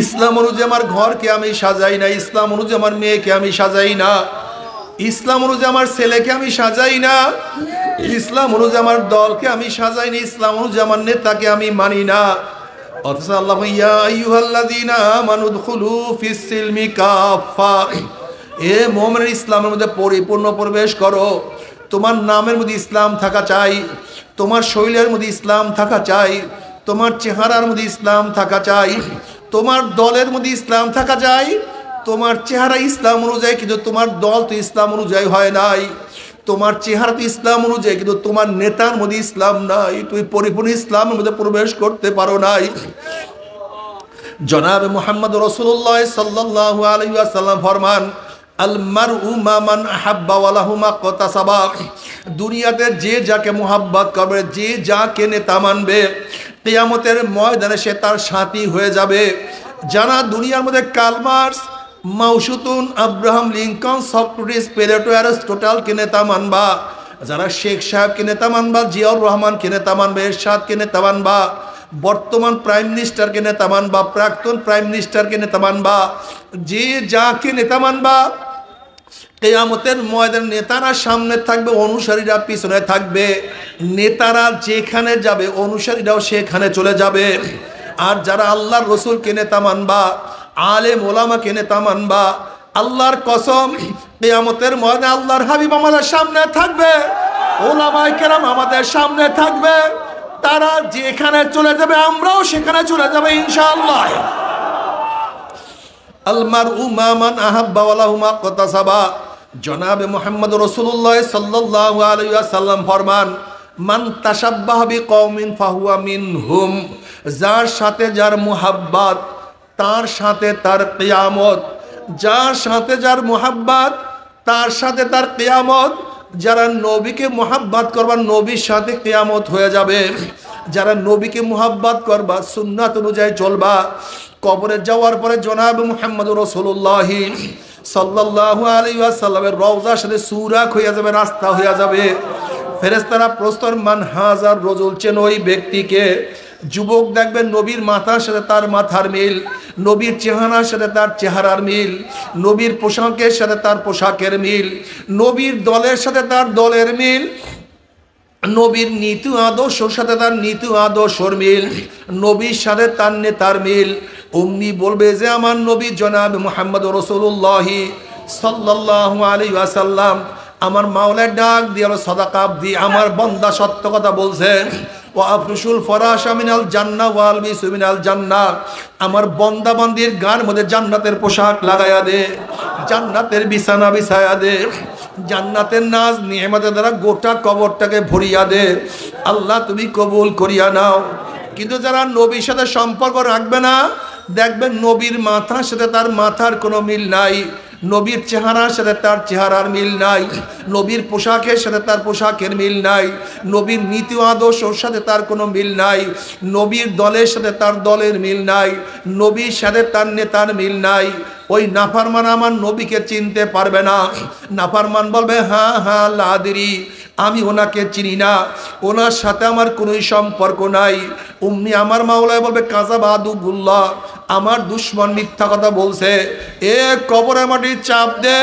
ইসলাম অনুযায়ী আমার ঘরকে আমি সাজাই না, ইসলাম অনুযায়ী আমার মেয়েকে আমি সাজাই না, ইসলাম অনুযায়ী আমার ছেলেকে আমি সাজাই না, ইসলাম অনুযায়ী আমার দলকে আমি সাজাই না, ইসলাম অনুযায়ী আমার নেতাকে আমি মানি না। অথচ আল্লাহ ইয়া আইয়ুহাল্লাযীনা আমানু উদখুলু ফিস-সিলমি কাফা, এ মুমিন ইসলামের মধ্যে পরিপূর্ণ প্রবেশ করো। তোমার নামের মধ্যে ইসলাম থাকা চাই, তোমার শৈলের মধ্যে ইসলাম থাকা চাই, তোমার চেহারার মধ্যে ইসলাম থাকা চাই, তোমার দলের মধ্যে ইসলাম থাকা চাই। তোমার চেহারা ইসলাম অনুযায়ী, কিন্তু তোমার দল তো ইসলাম অনুযায়ী হয় নাই। তোমার চেহারা তো ইসলাম অনুযায়ী, কিন্তু তোমার নেতার মধ্যে ইসলাম নাই। তুমি পরিপূর্ণ ইসলামের মধ্যে প্রবেশ করতে পারো নাই। জনাবে মুহাম্মদ রাসূলুল্লাহ সাল্লাল্লাহু আলাইহি ওয়াসাল্লাম ফরমান, আল মারউ মা মান আহাব্বা ওয়া লাহু মা কতাসাবা। দুনিয়াতে যে যাকে মুহাব্বত করবে, যে যাকে নেতা মানবে, কিয়ামতের ময়দানে সে তার সাথী হয়ে যাবে। যারা দুনিয়ার মধ্যে Karl Marx, Mao Tse Tung, Abraham Lincoln, Socrates, Plato, অ্যারিস্টটলকে নেতা মানবা, যারা শেখ সাহেবকে নেতা মানবা, জিয়াউর রহমানকে নেতা মানবা, এরশাদকে নেতা মানবা, বর্তমান প্রাইম মিনিস্টারকে নেতা মানবা, প্রাক্তন প্রাইম মিনিস্টারকে নেতা মানবা, যে যাকে নেতা মানবা, কিয়ামতের ময়দানে নেতারা সামনে থাকবে, অনুসারীরা পিছনে থাকবে। নেতারা যেখানে যাবে অনুসারীরাও সেখানে চলে যাবে। আর যারা আল্লাহর রসুলকে নেতা মানবা, আলেম ওলামাকে নেতা মানবা, আল্লাহর কসম কিয়ামতের ময়দানে আল্লাহর হাবিব আমাদের সামনে থাকবে, ওলামায়ে কেরাম আমাদের সামনে থাকবে। তারা যেখানে চলে যাবে আমরাও সেখানে চলে যাবে ইনশাআল্লাহ। আল মারউ মা মান আহাব্বা ওয়া লাহু মা কতাসাবা। জনাবে মুহাম্মদ রাসূলুল্লাহ সাল্লাল্লাহু আলাইহি ওয়াসাল্লাম ফরমান, মান তাশাব্বাহা বিকওমিন ফাহুয়া মিনহুম। যার সাথে যার মুহাব্বত তার সাথে তার কিয়ামত, যার সাথে যার মুহাব্বত তার সাথে তার কিয়ামত। যারা নবীকে মুহাব্বত করবা নবীর সাথে কিয়ামত হয়ে যাবে। যারা নবীকে মুহাব্বত করবা, সুন্নাত অনুযায়ী চলবা, কবরে যাওয়ার পরে জনাবে মুহাম্মদ রাসূলুল্লাহ সাল্লাল্লাহু আলাইহি ওয়াসাল্লামের রওজার সাথে সুরাক হয়ে যাবে, রাস্তা হয়ে যাবে। ফেরেশতারা প্রস্তর মান হাজার রজুল, চেন ওই ব্যক্তিকে। যুবক দেখবেন নবীর মাথার সাথে তার মাথার মিল, নবীর চেহারার সাথে তার চেহারার মিল, নবীর পোশাকের সাথে তার পোশাকের মিল, নবীর দলের সাথে তার দলের মিল, নবীর নীতি আদর্শের সাথে তার নীতি আদর্শের মিল, নবীর সাথে তার নেতার মিল। অমনি বলবে যে আমার নবী জনাব মুহাম্মদ রাসূলুল্লাহ সাল্লাল্লাহু আলাইহি ওয়াসাল্লাম আমার মাওলার ডাক দিয়ে সাদাকা দি, আমার বান্দা সত্য কথা বলছে। ওয়া আফরুশুল ফরাশা মিনাল জান্নাহ ওয়াল বিসু মিনাল জান্নাহ, আমার বান্দা বান্দির গার মধ্যে জান্নাতের পোশাক লাগায়া দে, জান্নাতের বিছানা বিছায়া দে, জান্নাতের নাজ নিয়ামতের দ্বারা গোটা কবরটাকে ভরিয়া দে। আল্লাহ তুমি কবুল করিয়া নাও। কিন্তু যারা নবীর সাথে সম্পর্ক রাখবে না, দেখবেন নবীর মাথার সাথে তার মাথার কোনো মিল নাই, নবীর চেহারার সাথে তার চেহারার মিল নাই, নবীর পোশাকের সাথে তার পোশাকের মিল নাই, নবীর নীতি আদর্শের সাথে তার কোনো মিল নাই, নবীর দলের সাথে তার দলের মিল নাই, নবীর সাথে তার নেতার মিল নাই। ওই নাফরমান আমার নবীকে চিনতে পারবে না। নাফরমান বলবে হ্যাঁ হ্যাঁ লাদিরি, আমি ওনাকে চিনি না, ওনার সাথে আমার কোনোই সম্পর্ক নাই। উম্মি আমার মাওলায় বলবে কাযাবা আদুবুল্লাহ, আমার দুশ্মন মিথ্যা কথা বলছে। এ কবরের মাটি চাপ দে,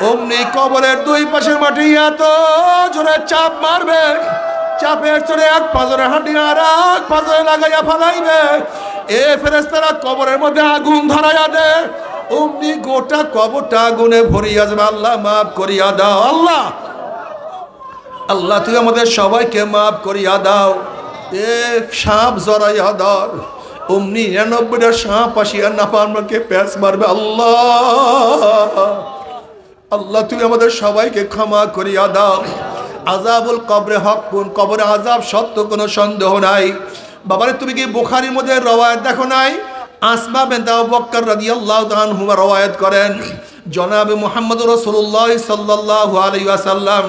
অমনি কবরের দুই পাশের মাটি এত জোরে চাপ মারবে, চাপের চড়ে এক পাজরে হাঁটি আর এক পাজরে লাগাইয়া ফালাইবে। এ ফেরেশতারা কবরের মধ্যে আগুন ধরাইয়া দে, অমনি গোটা কবরটা আগুনে ভরিয়া যাবে। আল্লাহ মাফ করিয়া দাও, আল্লাহ আল্লাহ তুই আমাদের সবাইকে মাফ করিয়া দাও। এ সাপ জড়াইয়া ধর, অমনি ৯৯টা সাপ আসিয়া নাফরমানকে প্যাঁচ মারবে। আল্লাহ আল্লাহ তুই আমাদের সবাইকে ক্ষমা করিয়া দাও। আযাবুল কবরে হকুন, কবরে আযাব সত্য, কোনো সন্দেহ নাই। বাবারে তুমি কি বুখারীর মধ্যে রওয়ায়াত দেখো নাই? আসমা বিনত আবু বকর রাদিয়াল্লাহু তাআলা আনহুমা রওয়ায়াত করেন, জনাবে মুহাম্মদ রাসূলুল্লাহ সাল্লাল্লাহু আলাইহি ওয়াসাল্লাম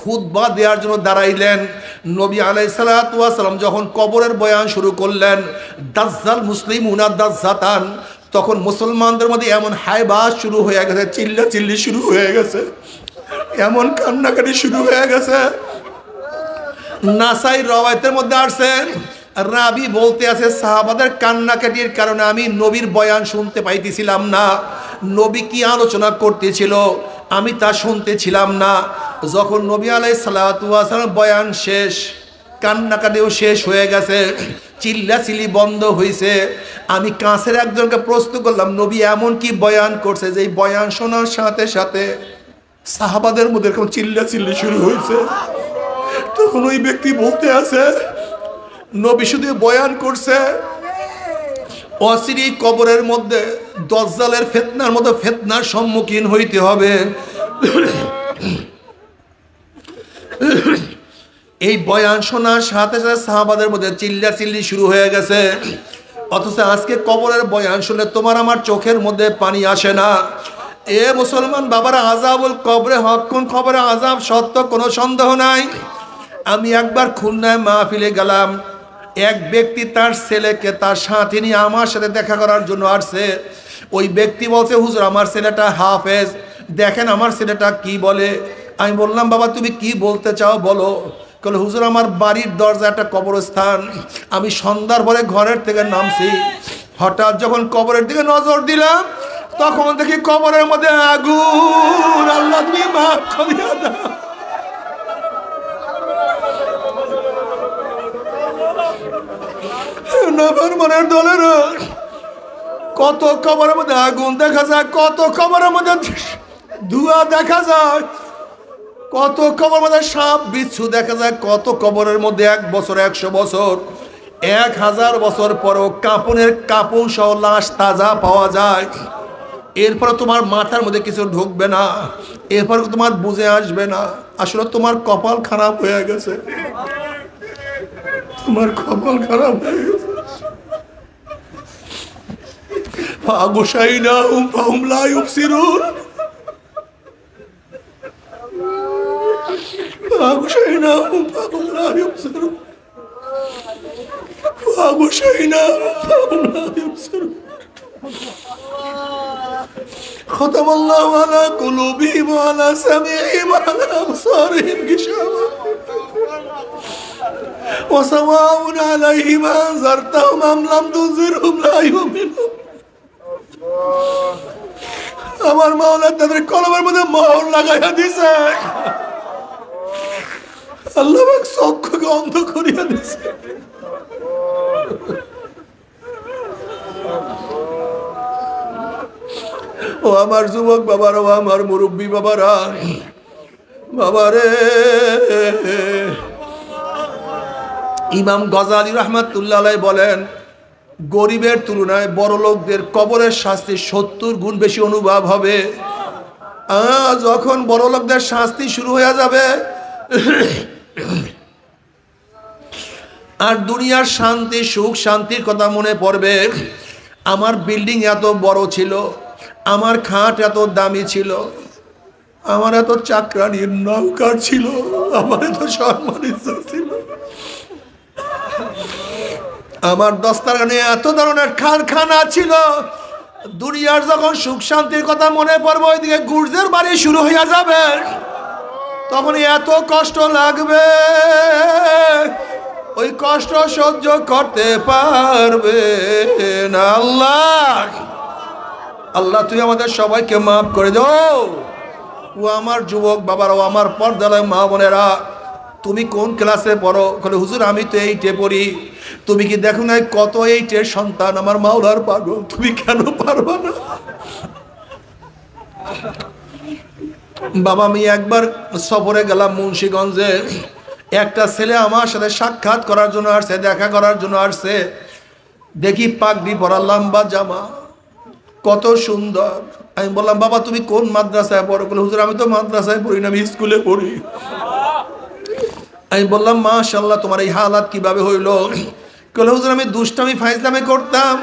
খুতবা দেওয়ার জন্য দাঁড়াইলেন। নবী আলাইহিস সালাতু ওয়াস সালাম যখন কবরের বয়ান শুরু করলেন, দাজ্জাল মুসলিমুনা দাজ্জাতান, তখন মুসলমানদের মধ্যে এমন হায়বাস শুরু হয়ে গেছে, চিল্লা চিল্লি শুরু হয়ে গেছে, এমন কান্নাকাটি শুরু হয়ে গেছে। নাসাই রওয়ায়াতের মধ্যে আসছে, রাবি বলতে আছে সাহাবাদের কান্নাকাটির কারণে আমি নবীর বয়ান শুনতে পাইতেছিলাম না, নবী কি আলোচনা করতেছিল আমি তা শুনতেছিলাম না। যখন নবী আলাইহিস সালাতু ওয়াস সালাম বয়ান শেষ, কান্নাকাটিও শেষ হয়ে গেছে, চিল্লাচিল্লি বন্ধ হয়েছে, আমি কাছের একজনকে প্রশ্ন করলাম নবী এমন কি বয়ান করছে যে এই বয়ান শোনার সাথে সাথে সাহাবাদের মধ্যে এরকম চিল্লাচিল্লি শুরু হয়েছে? তখন ওই ব্যক্তি বলতে আছে নবী শুধু বয়ান করছে অচিরেই কবরের মধ্যে দাজ্জালের ফিতনার মতো ফিতনার সম্মুখীন হইতে হবে। এই বয়ান শোনার সাথে সাথে সাহাবাদের মধ্যে চিল্লাচিল্লি শুরু হয়ে গেছে। অথচ আজকে কবরের বয়ান শুনলে তোমার আমার চোখের মধ্যে পানি আসে না। এ মুসলমান বাবারা, আযাবুল কবরে হক, কোন খবরে আযাব সত্য, কোনো সন্দেহ নাই। আমি একবার খুলনায় মাহফিলে গেলাম, এক ব্যক্তি তার ছেলেকে তার সাথে নিয়ে আমার সাথে দেখা করার জন্য আসছে। ওই ব্যক্তি বলছে, হুজুর আমার ছেলেটা হাফেজ, দেখেন আমার ছেলেটা কি বলে। আমি বললাম, বাবা তুমি কি বলতে চাও বলো। বলে, হুজুর আমার বাড়ির দরজা একটা কবরস্থান, আমি সন্ধ্যার পরে ঘরের থেকে নামছি, হঠাৎ যখন কবরের দিকে নজর দিলাম তখন দেখি কবরের মধ্যে আগুন। আল্লাহ তুমি মাফ করিয়া দাও। নাফরমানের দলের কত কবরের মধ্যে আগুন দেখা যায়, কত কবরের মধ্যে ধোঁয়া দেখা যায়, কত কবরের মধ্যে সাপ বিচ্ছু দেখা যায়, কত কবরের মধ্যে 1 বছর 100 বছর 1000 বছর পরও কাপনের কাপন সহ লাশ তাজা পাওয়া যায়। এরপরে তোমার মাথার মধ্যে কিছু ঢুকবে না, এরপর তোমার বুঝে আসবে না আসলে তোমার কপাল খারাপ হয়ে গেছে, তোমার কপাল খারাপ হয়ে গেছে। ফাগুশাইনাহুম ফাহুম লা ইউবসিরুন, ফাগুশাইনাহুম ফাহুম লা ইউবসিরুন, ফাগুশাইনাহুম ফাহুম লা ইউবসিরুন। খতামাল্লাহু আলা কুলুবিহিম ওয়া আলা সামিইহিম ওয়া আলা আবসারিহিম গিশাওয়া ওয়া সাওয়াউন আলাইহিম আনজারতাহুম আম লাম তুনজিরহুম লা ইউমিনুন। আমার মাওলা তাদের কলমের মধ্যে মোহর লাগাইয়া দিছে, আল্লাহ পাক চক্ষুকে অন্ধ করিয়া দিছে। ও আমার যুবক বাবারা, ও আমার মুরব্বী বাবারা, বাবারে, ইমাম গজালি রাহমাতুল্লাহ আলাইহি বলেন, গরিবের তুলনায় বড় লোকদের কবরের শাস্তি 70 গুণ বেশি অনুভব হবে। যখন বড় লোকদের শাস্তি শুরু হয়ে যাবে আর দুনিয়ার শান্তি সুখ শান্তির কথা মনে পড়বে, আমার বিল্ডিং এত বড় ছিল, আমার খাট এত দামি ছিল, আমার এত চাকরানির নৌকার ছিল, আমার এত সম্মানিত ছিল, আমার দস্তারখানে এত ধরনের কারখানা ছিল। দুনিয়ার যখন সুখ শান্তির কথা মনে পড়বে, ওইদিকে গুর্জের বাড়ি শুরু হয়ে যাবে, তখন এত কষ্ট লাগবে, ওই কষ্ট সহ্য করতে পারবে না। আল্লাহ আল্লাহ তুই আমাদের সবাইকে মাফ করে দাও। ও আমার যুবক বাবারা, ও আমার পর্দালয় মা বোনেরা, তুমি কোন ক্লাসে পড়ো? বলে, হুজুর আমি তো 8-এ পড়ি। তুমি কি দেখো না কত 8-এর সন্তান আমার মাওলার পাগল, তুমি কেন পারবা না? বাবা আমি একবার সফরে গেলাম মুন্সিগঞ্জে, একটা ছেলে আমার সাথে সাক্ষাৎ করার জন্য আসছে, দেখা করার জন্য আসছে। দেখি পাগড়ি পরা, লম্বা জামা, কত সুন্দর। আমি বললাম, বাবা তুমি কোন মাদ্রাসায় পড়ো? বলে, হুজুর আমি তো মাদ্রাসায় পড়ি না, আমি স্কুলে পড়ি। আমি বললাম, মাশাআল্লাহ তোমার এই হালাত কিভাবে হইলো? বলে, হুজুর আমি দুষ্টামি ফাইজলামি করতাম,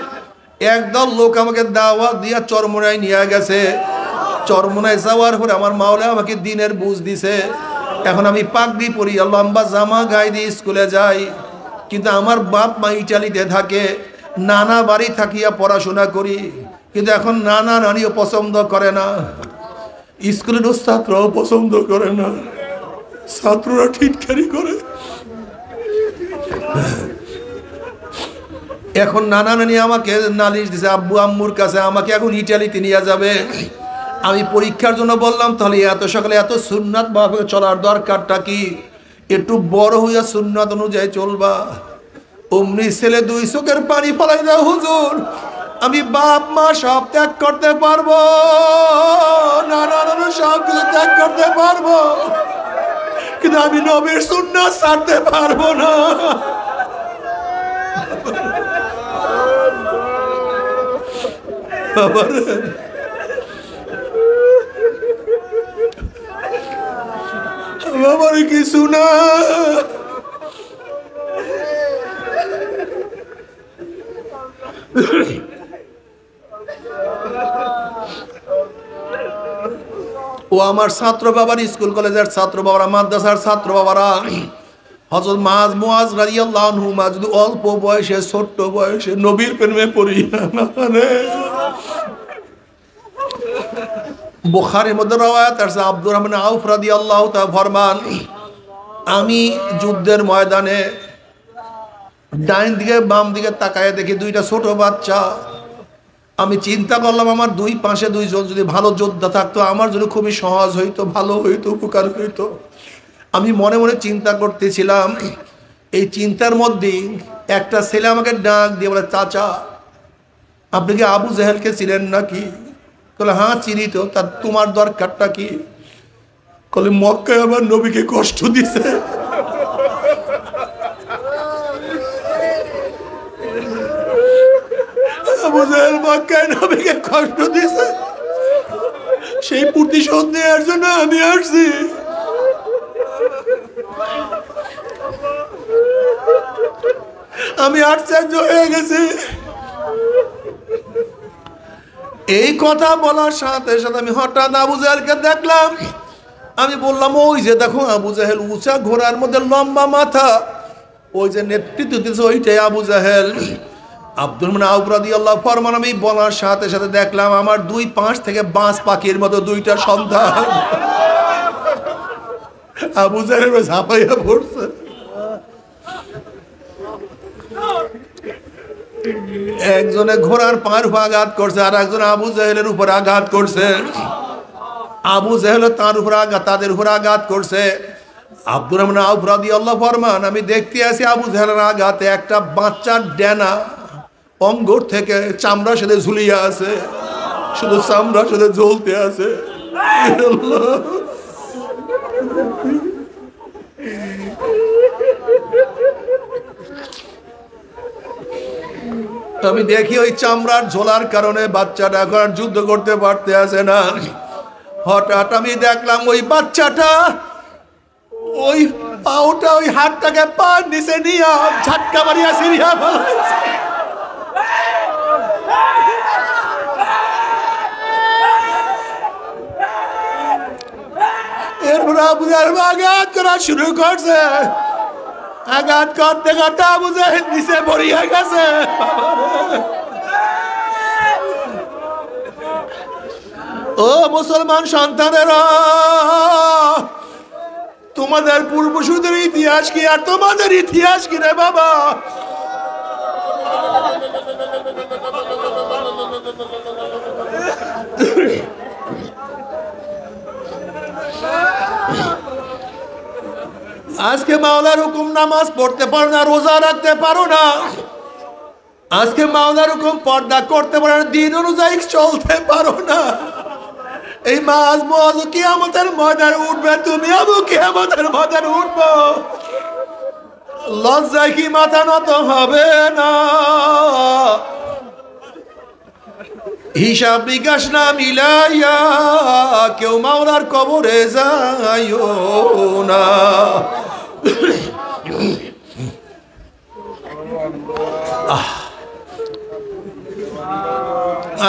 একদল লোক আমাকে দাওয়াত দিয়া চরমোনায় নিয়ে গেছে, চরমোনায় যাওয়ার পরে আমার মাওলা আমাকে দিনের বুঝ দিছে। এখন আমি পাগড়ি পরি, লম্বা জামা গায়ে দিয়ে স্কুলে যাই। কিন্তু আমার বাপ মা ইটালিতে থাকে, নানা বাড়ি থাকিয়া পড়াশোনা করি, কিন্তু এখন নানা নানিও পছন্দ করে না, স্কুলের ছাত্রও পছন্দ করে না, ছাত্ররা ঠিটকারি করে। এখন নানা নানি আমাকে নালিশ দিছে, আব্বু আম্মুর কাছে আমাকে এখন ইটালিতে নিয়ে যাবে। আমি পরীক্ষার জন্য বললাম, তাহলে এত সকালে এত সুন্নাত ভাবে চলার দরকারটা কি? একটু বড় হইয়া সুন্নাত অনুযায়ী চলবা। অমনি ছেলে 2 চোখের পানি ফেলাই দাও, হুজুর আমি বাপ মা সব ত্যাগ করতে পারবো, নানা নানা সব কিছু ত্যাগ করতে পারবো, কিন্তু আমি নবীর সুন্নাত ছাড়তে পারবো না। আমার কিছু না, ও আমার ছাত্র বাবার, স্কুল কলেজের ছাত্র বাবারা, মাদ্রাসার ছাত্র বাবারা, হযরত মুআজ রাদিয়াল্লাহু আনহু যদি অল্প বয়সে, ছোট্ট বয়সে নবীর প্রেমে পড়িয়া বুখারীর মধ্যে রওয়ায়াত আছে, আব্দুর রহমান আউফ রাদিয়াল্লাহু তাআলা ফরমান, আমি যুদ্ধের ময়দানে ডাইন দিকে বাম দিকে তাকায় দেখি দুইটা ছোট বাচ্চা। আমি চিন্তা করলাম আমার দুই পাশে দুইজন যদি ভালো যোদ্ধা থাকতো আমার জন্য খুবই সহজ হইতো, ভালো হইতো, উপকার হইতো। আমি মনে মনে চিন্তা করতেছিলাম। এই চিন্তার মধ্যেই একটা ছেলে আমাকে ডাক দিয়ে বলে, চাচা আপনি কি আবু জেহেলকে চিনেন নাকি? বলে হ্যাঁ চিনি তো, তা তোমার দরকারটা কি? বলে মক্কায় আমার নবীকে কষ্ট দিছে। আবু জেহেল মক্কায় নবীকে কষ্ট দিছে, সেই প্রতিশোধ নেওয়ার জন্য আমি আসছি। আমি আশ্চর্য হয়ে গেছি। এই কথা বলার সাথে সাথে আমি হঠাৎ আবু জেহেলকে দেখলাম। আমি বললাম, ওই যে দেখো আবু জেহেল, উঁচা ঘোড়ার মধ্যে লম্বা মাথা, ওই যে নেতৃত্ব দিচ্ছে ওইটাই আবু জেহেল। আব্দুর রহমান আউফ রাদিয়াল্লাহু ফরমান, আমি বলার সাথে সাথে দেখলাম আমার দুই পাশ থেকে বাজ পাখির মতো দুইটা সন্তান আবু জেহেল ঝাঁপাইয়া পড়ছে। একজনে ঘোড়ার পার উপর আঘাত করছে, আর একজন আবু জেহেলের উপর আঘাত করছে। আবু জেহেল তার উপর তাদের উপর আঘাত করছে। আব্দুর রহমান আউফ রাদিয়াল্লাহু ফরমান, আমি দেখতে আছি আবু জেহেলের আঘাতে একটা বাচ্চার ডেনা অঙ্গর থেকে চামড়ার সাথে ঝুলিয়ে আছে, শুধু চামড়ার সাথে ঝুলতে আছে। আমি দেখি ওই চামড়ার ঝোলার কারণে বাচ্চাটা এখন আর যুদ্ধ করতে পারতে আছে না। হঠাৎ আমি দেখলাম ওই বাচ্চাটা ওই পাউটা, ওই হাতটাকে পার নিচে নিয়ে ঝাটকা মারিয়া সিরিয়া ফেলাইছে। এরপর আবু জেহেল আঘাত করা শুরু করছে। আঘাত করতে করতে আবু জেহেল নিচে পড়িয়া গেছে। ও মুসলমান সন্তানেরা, তোমাদের পূর্বসূরীদের ইতিহাস কি আর তোমাদের ইতিহাস কি রে বাবা? আজকে মাওলার হুকুম নামাজ পড়তে পারো না, রোজা রাখতে পারো না। আজকে মাওলার হুকুম পর্দা করতে পারো না, দিন অনুযায়ী চলতে পারো না। এই মাঝ মজ কিয়ামতের ময়দানে উঠবে, তুমি আবু কিয়ামতের ময়দানে উঠবো। লজ্জায় কি মাথা নত হবে না? হিসাব বিকাশ না মিলাইয়া কেউ মাওলার কবরে যাইও না।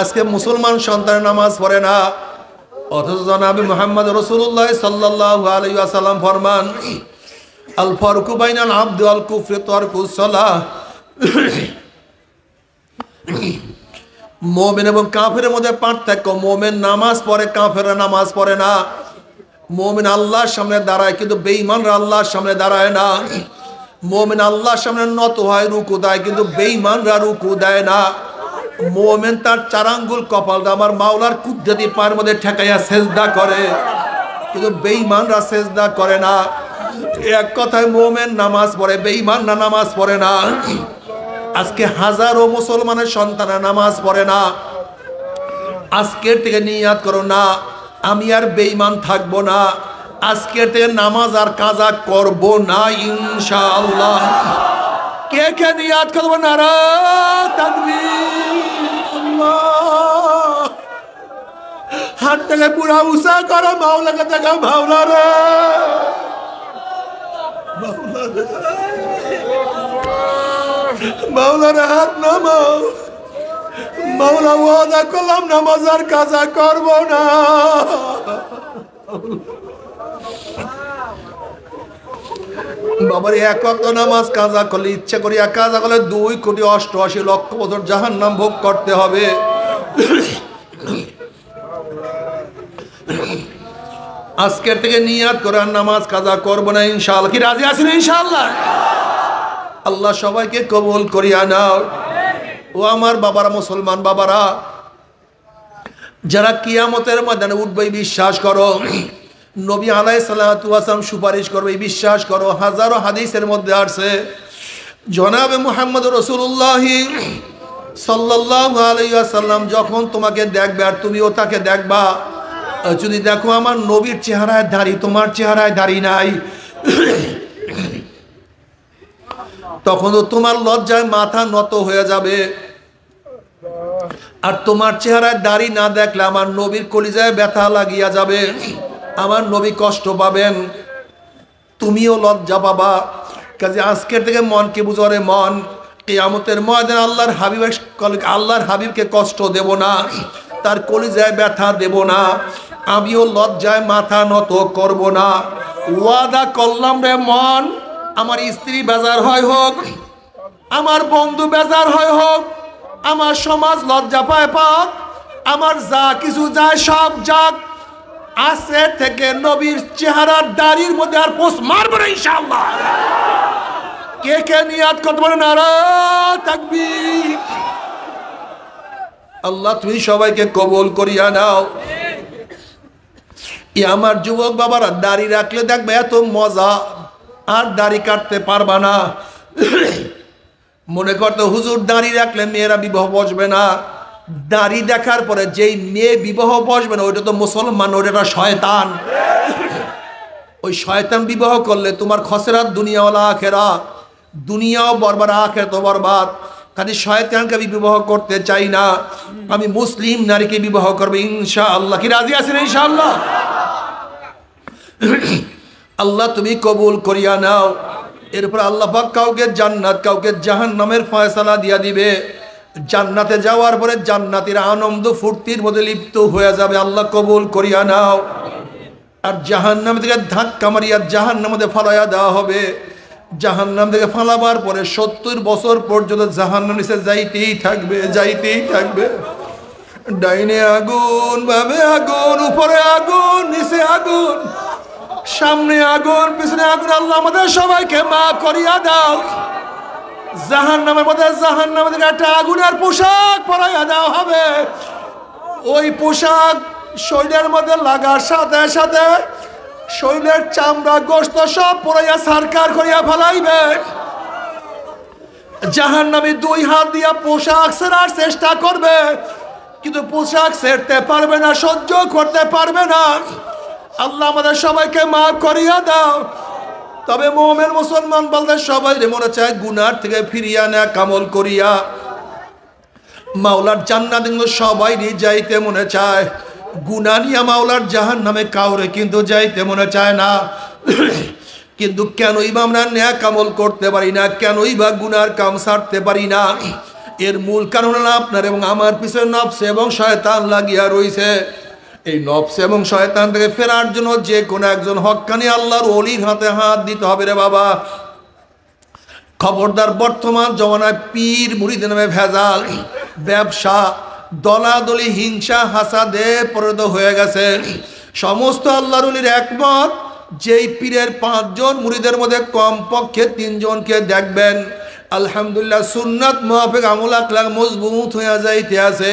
আজকে মুসলমান সন্তান নামাজ পড়ে না, অথচ জনাবে মুহাম্মদ রাসূলুল্লাহ সাল্লাল্লাহু আলাইহি ওয়াসাল্লাম ফরমান, আল ফারকু বাইনাল আবদি ওয়াল কুফরি তারকুস সালাহ। মুমিন এবং কাফেরের মধ্যে পার্থক্য, মুমিন নামাজ পড়ে, কাফেররা নামাজ পড়ে না। মুমিন আল্লাহর সামনে দাঁড়ায়, কিন্তু বেঈমানরা আল্লাহর সামনে দাঁড়ায় না। মুমিন আল্লাহর সামনে নত হয়, রুকু দেয়, কিন্তু বেঈমানরা রুকু দেয় না। মুমিন তার চার আঙ্গুল কপালটা আমার মাওলার কুদরতি পায়ের মধ্যে ঠেকাইয়া সেজদা করে, কিন্তু বেঈমানরা সেজদা করে না। এক কথায় মুমিন নামাজ পড়ে, বেঈমান না নামাজ পড়ে না। আজকে হাজারো মুসলমানের সন্তানরা নামাজ পড়ে না। আজকের থেকে নিয়াত করো না, আমি আর বেঈমান থাকবো না। আজকের থেকে নামাজ আর কাজা করব না ইনশাআল্লাহ। কে কে নিয়াত করবো? নারা তাকবীর। হাতটাকে পুরা উঁচা করো, মাওলাকে দেখা, মাওলা রে, মাওলার হাত নামাও। মাওলা ওয়াদা করলাম নামাজ আর কাজা করব না। বাবার এক ওয়াক্ত নামাজ কাজা করলে, ইচ্ছা করিয়া কাজা করলে 2,88,00,000 বছর জাহান্নাম ভোগ করতে হবে। আজকের থেকে নিয়াত করে আর নামাজ কাজা করবো না ইনশাআল্লাহ। কি রাজি আছেন ইনশাআল্লাহ? আল্লাহ সবাইকে কবুল করিয়া নাও। ও আমার বাবারা, মুসলমান বাবারা, যারা কিয়ামতের ময়দানে উঠবে বিশ্বাস করো, নবী আলাইহিস সালাতু ওয়াস সালাম সুপারিশ করবে বিশ্বাস করো। হাজারো হাদিসের মধ্যে আসছে জনাবে মুহাম্মদ রাসূলুল্লাহ সাল্লাল্লাহু আলাইহি ওয়াসাল্লাম যখন তোমাকে দেখবে আর তুমিও তাকে দেখবা, যদি দেখো আমার নবীর চেহারায় দাড়ি, তোমার চেহারায় দাড়ি নাই, তখন তো তোমার লজ্জায় মাথা নত হয়ে যাবে। আর তোমার চেহারায় দাড়ি না দেখলে আমার নবীর কলিজায় ব্যথা লাগিয়া যাবে, আমার নবী কষ্ট পাবেন, তুমিও লজ্জা পাবা। কাজে আজকের থেকে মনকে বুঝরে, মন কিয়ামতের ময়দানে আল্লাহর হাবিবকে কষ্ট দেব না, তার কলিজায় ব্যথা দেব না, আমিও লজ্জায় মাথা নত করব না। ওয়াদা করলাম রে মন, আমার স্ত্রী বেজার হয় হোক, আমার বন্ধু বেজার হয় হোক, আমার সমাজ লজ্জা পায় পাক, আমার যা কিছু যায় সব যাক, আজকে থেকে নবীর চেহারার দাড়ির মধ্যে আর পোস্ট মারবো না ইনশাআল্লাহ। কে কে নিয়াত করতে পারে? নারা তাকবীর। আল্লাহ তুমি সবাইকে কবুল করিয়া নাও। আমার যুবক বাবারা, দাড়ি রাখলে দেখবে এত মজা, আর দাড়ি কাটতে পারবা না। মনে করতে হুজুর দাড়ি রাখলে মেয়েরা বিবাহ বসবে না, দাড়ি দেখার পরে যেই মেয়ে বিবাহ বসবে না ওইটা তো মুসলমান, ওইটা শয়তান। ওই শয়তান বিবাহ করলে তোমার খসরাত দুনিয়াওয়ালা আখেরা, দুনিয়াও বরবাদ আখেরাত বরবাদ। খালি শয়তানকে আমি বিবাহ করতে চাই না, আমি মুসলিম নারীকে বিবাহ করবো ইনশাআল্লাহ। কি রাজি আছেন ইনশাআল্লাহ? আল্লাহ তুমি কবুল করিয়া নাও। এরপর আল্লাহ পাক কাউকে জান্নাত, কাউকে জাহান্নামের ফয়সালা দিয়া দিবে। জান্নাতে যাওয়ার পরে জান্নাতের আনন্দ ফুর্তির মধ্যে লিপ্ত হয়ে যাবে। আল্লাহ কবুল করিয়া নাও। আর জাহান্নাম থেকে ধাক্কা মারিয়া জাহান্নামের মধ্যে ফালাইয়া দেওয়া হবে। জাহান্নাম থেকে ফালাবার পরে 70 বছর পর্যন্ত জাহান্নাম নিচে যাইতেই থাকবে, যাইতেই থাকবে। ডাইনে আগুন, বামে আগুন, উপরে আগুন, নিচে আগুন, সামনে আগুন, পিছনে আগুন। আল্লাহ আমাদের সবাইকে মাফ করিয়া দাও। জাহান্নামের মধ্যে জাহান্নামের থেকে একটা আগুনের পোশাক পরাইয়া দেওয়া হবে। ওই পোশাক শরীরের মধ্যে লাগার সাথে সাথে শরীরের চামড়া গোশত সব পরাইয়া সারকার করিয়া ফেলাইবে। জাহান্নামী 2 হাত দিয়া পোশাক ছেড়ার চেষ্টা করবে, কিন্তু পোশাক ছেড়তে পারবে না, সহ্য করতে পারবে না। আল্লাহ আমাদের সবাইকে মাফ করিয়া দাও। তবে মুমিন মুসলমান বলতে সবাই মনে চায় গুনার থেকে ফিরিয়া নেয়া কামল করিয়া মাওলার জান্নাতে সবাই যাইতে মনে চায়। গুনাহ নিয়া মাওলার জাহান্নামে কাউরে কিন্তু যাইতে মনে চায় না। কিন্তু কেনই বা আমরা নেয়া কামল করতে পারি না, কেনই বা গুনার কাম ছাড়তে পারি না? এর মূল কারণ হলো আপনার এবং আমার পিছনে নফস এবং শয়তান লাগিয়া রইছে। এই নফস এবং শয়তান থেকে ফেরার জন্য যে কোনো একজন হক্কানি আল্লাহর ওলির হাতে হাত দিতে হবে রে বাবা। খবরদার, বর্তমান জমানায় পীর মুরিদের নামে ভেজাল, ব্যবসা, দলাদলি, হিংসা, হাসাদে পরিণত হয়ে গেছে। সমস্ত আল্লাহর ওলির একমত, যেই পীরের 5 জন মুরিদের মধ্যে কমপক্ষে 3 জনকে দেখবেন আলহামদুলিল্লাহ সুন্নাত মুআফিক আমল আখলাক মজবুত হয়ে যাইতে আছে,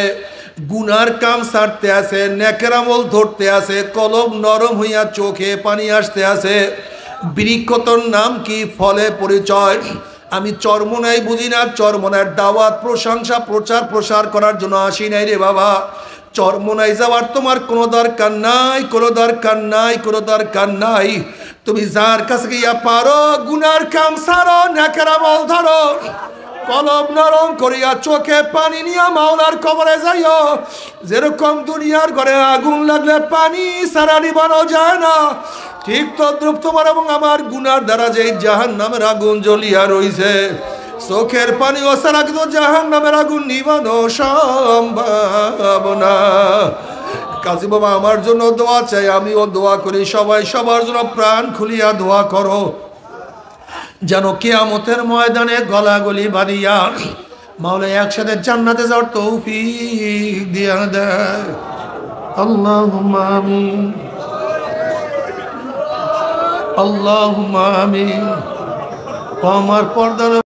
গুনার কাম ছাড়তে আছে, নেকের আমল ধরতে আছে, কলব নরম হইয়া চোখে পানি আসতে আছে। বৃক্ষতর নাম কি, ফলে পরিচয়। আমি চরমনাই বুঝি না, চরমনার দাওয়াত, প্রশংসা, প্রচার প্রসার করার জন্য আসি নাই রে বাবা। চরমনাই যাওয়ার তোমার কোনো দরকার নাই, কোনো দরকার নাই, কোনো দরকার নাই। তুমি যার কাছে গিয়া পারো গুনার কাম ছাড়ো, নেকের আমল ধরো, কলব নরম করিয়া চোখে পানি নিয়া মাওলার কবরে যাইও। যেরকম দুনিয়ার ঘরে আগুন লাগলে পানি ছাড়া নিবানো যায় না, ঠিক তদ্রুপ তোমার এবং আমার গুনার দ্বারা যেই জাহান্নামের আগুন জ্বলিয়া রইছে, চোখের পানি ও ছাড়া কিন্তু জাহান্নামের আগুন নিবানো সম্ভব না। কাজী বাবা আমার জন্য দোয়া চাই, আমিও দোয়া করি, সবাই সবার জন্য প্রাণ খুলিয়া দোয়া করো যেন কিয়ামতের ময়দানে গলাগলি বাঁধিয়া মাওলা একসাথে জান্নাতে যাওয়ার তৌফিক দিয়া দেয়। আল্লাহুম্মা আমিন, আল্লাহুম্মা আমিন। আমার পর্দার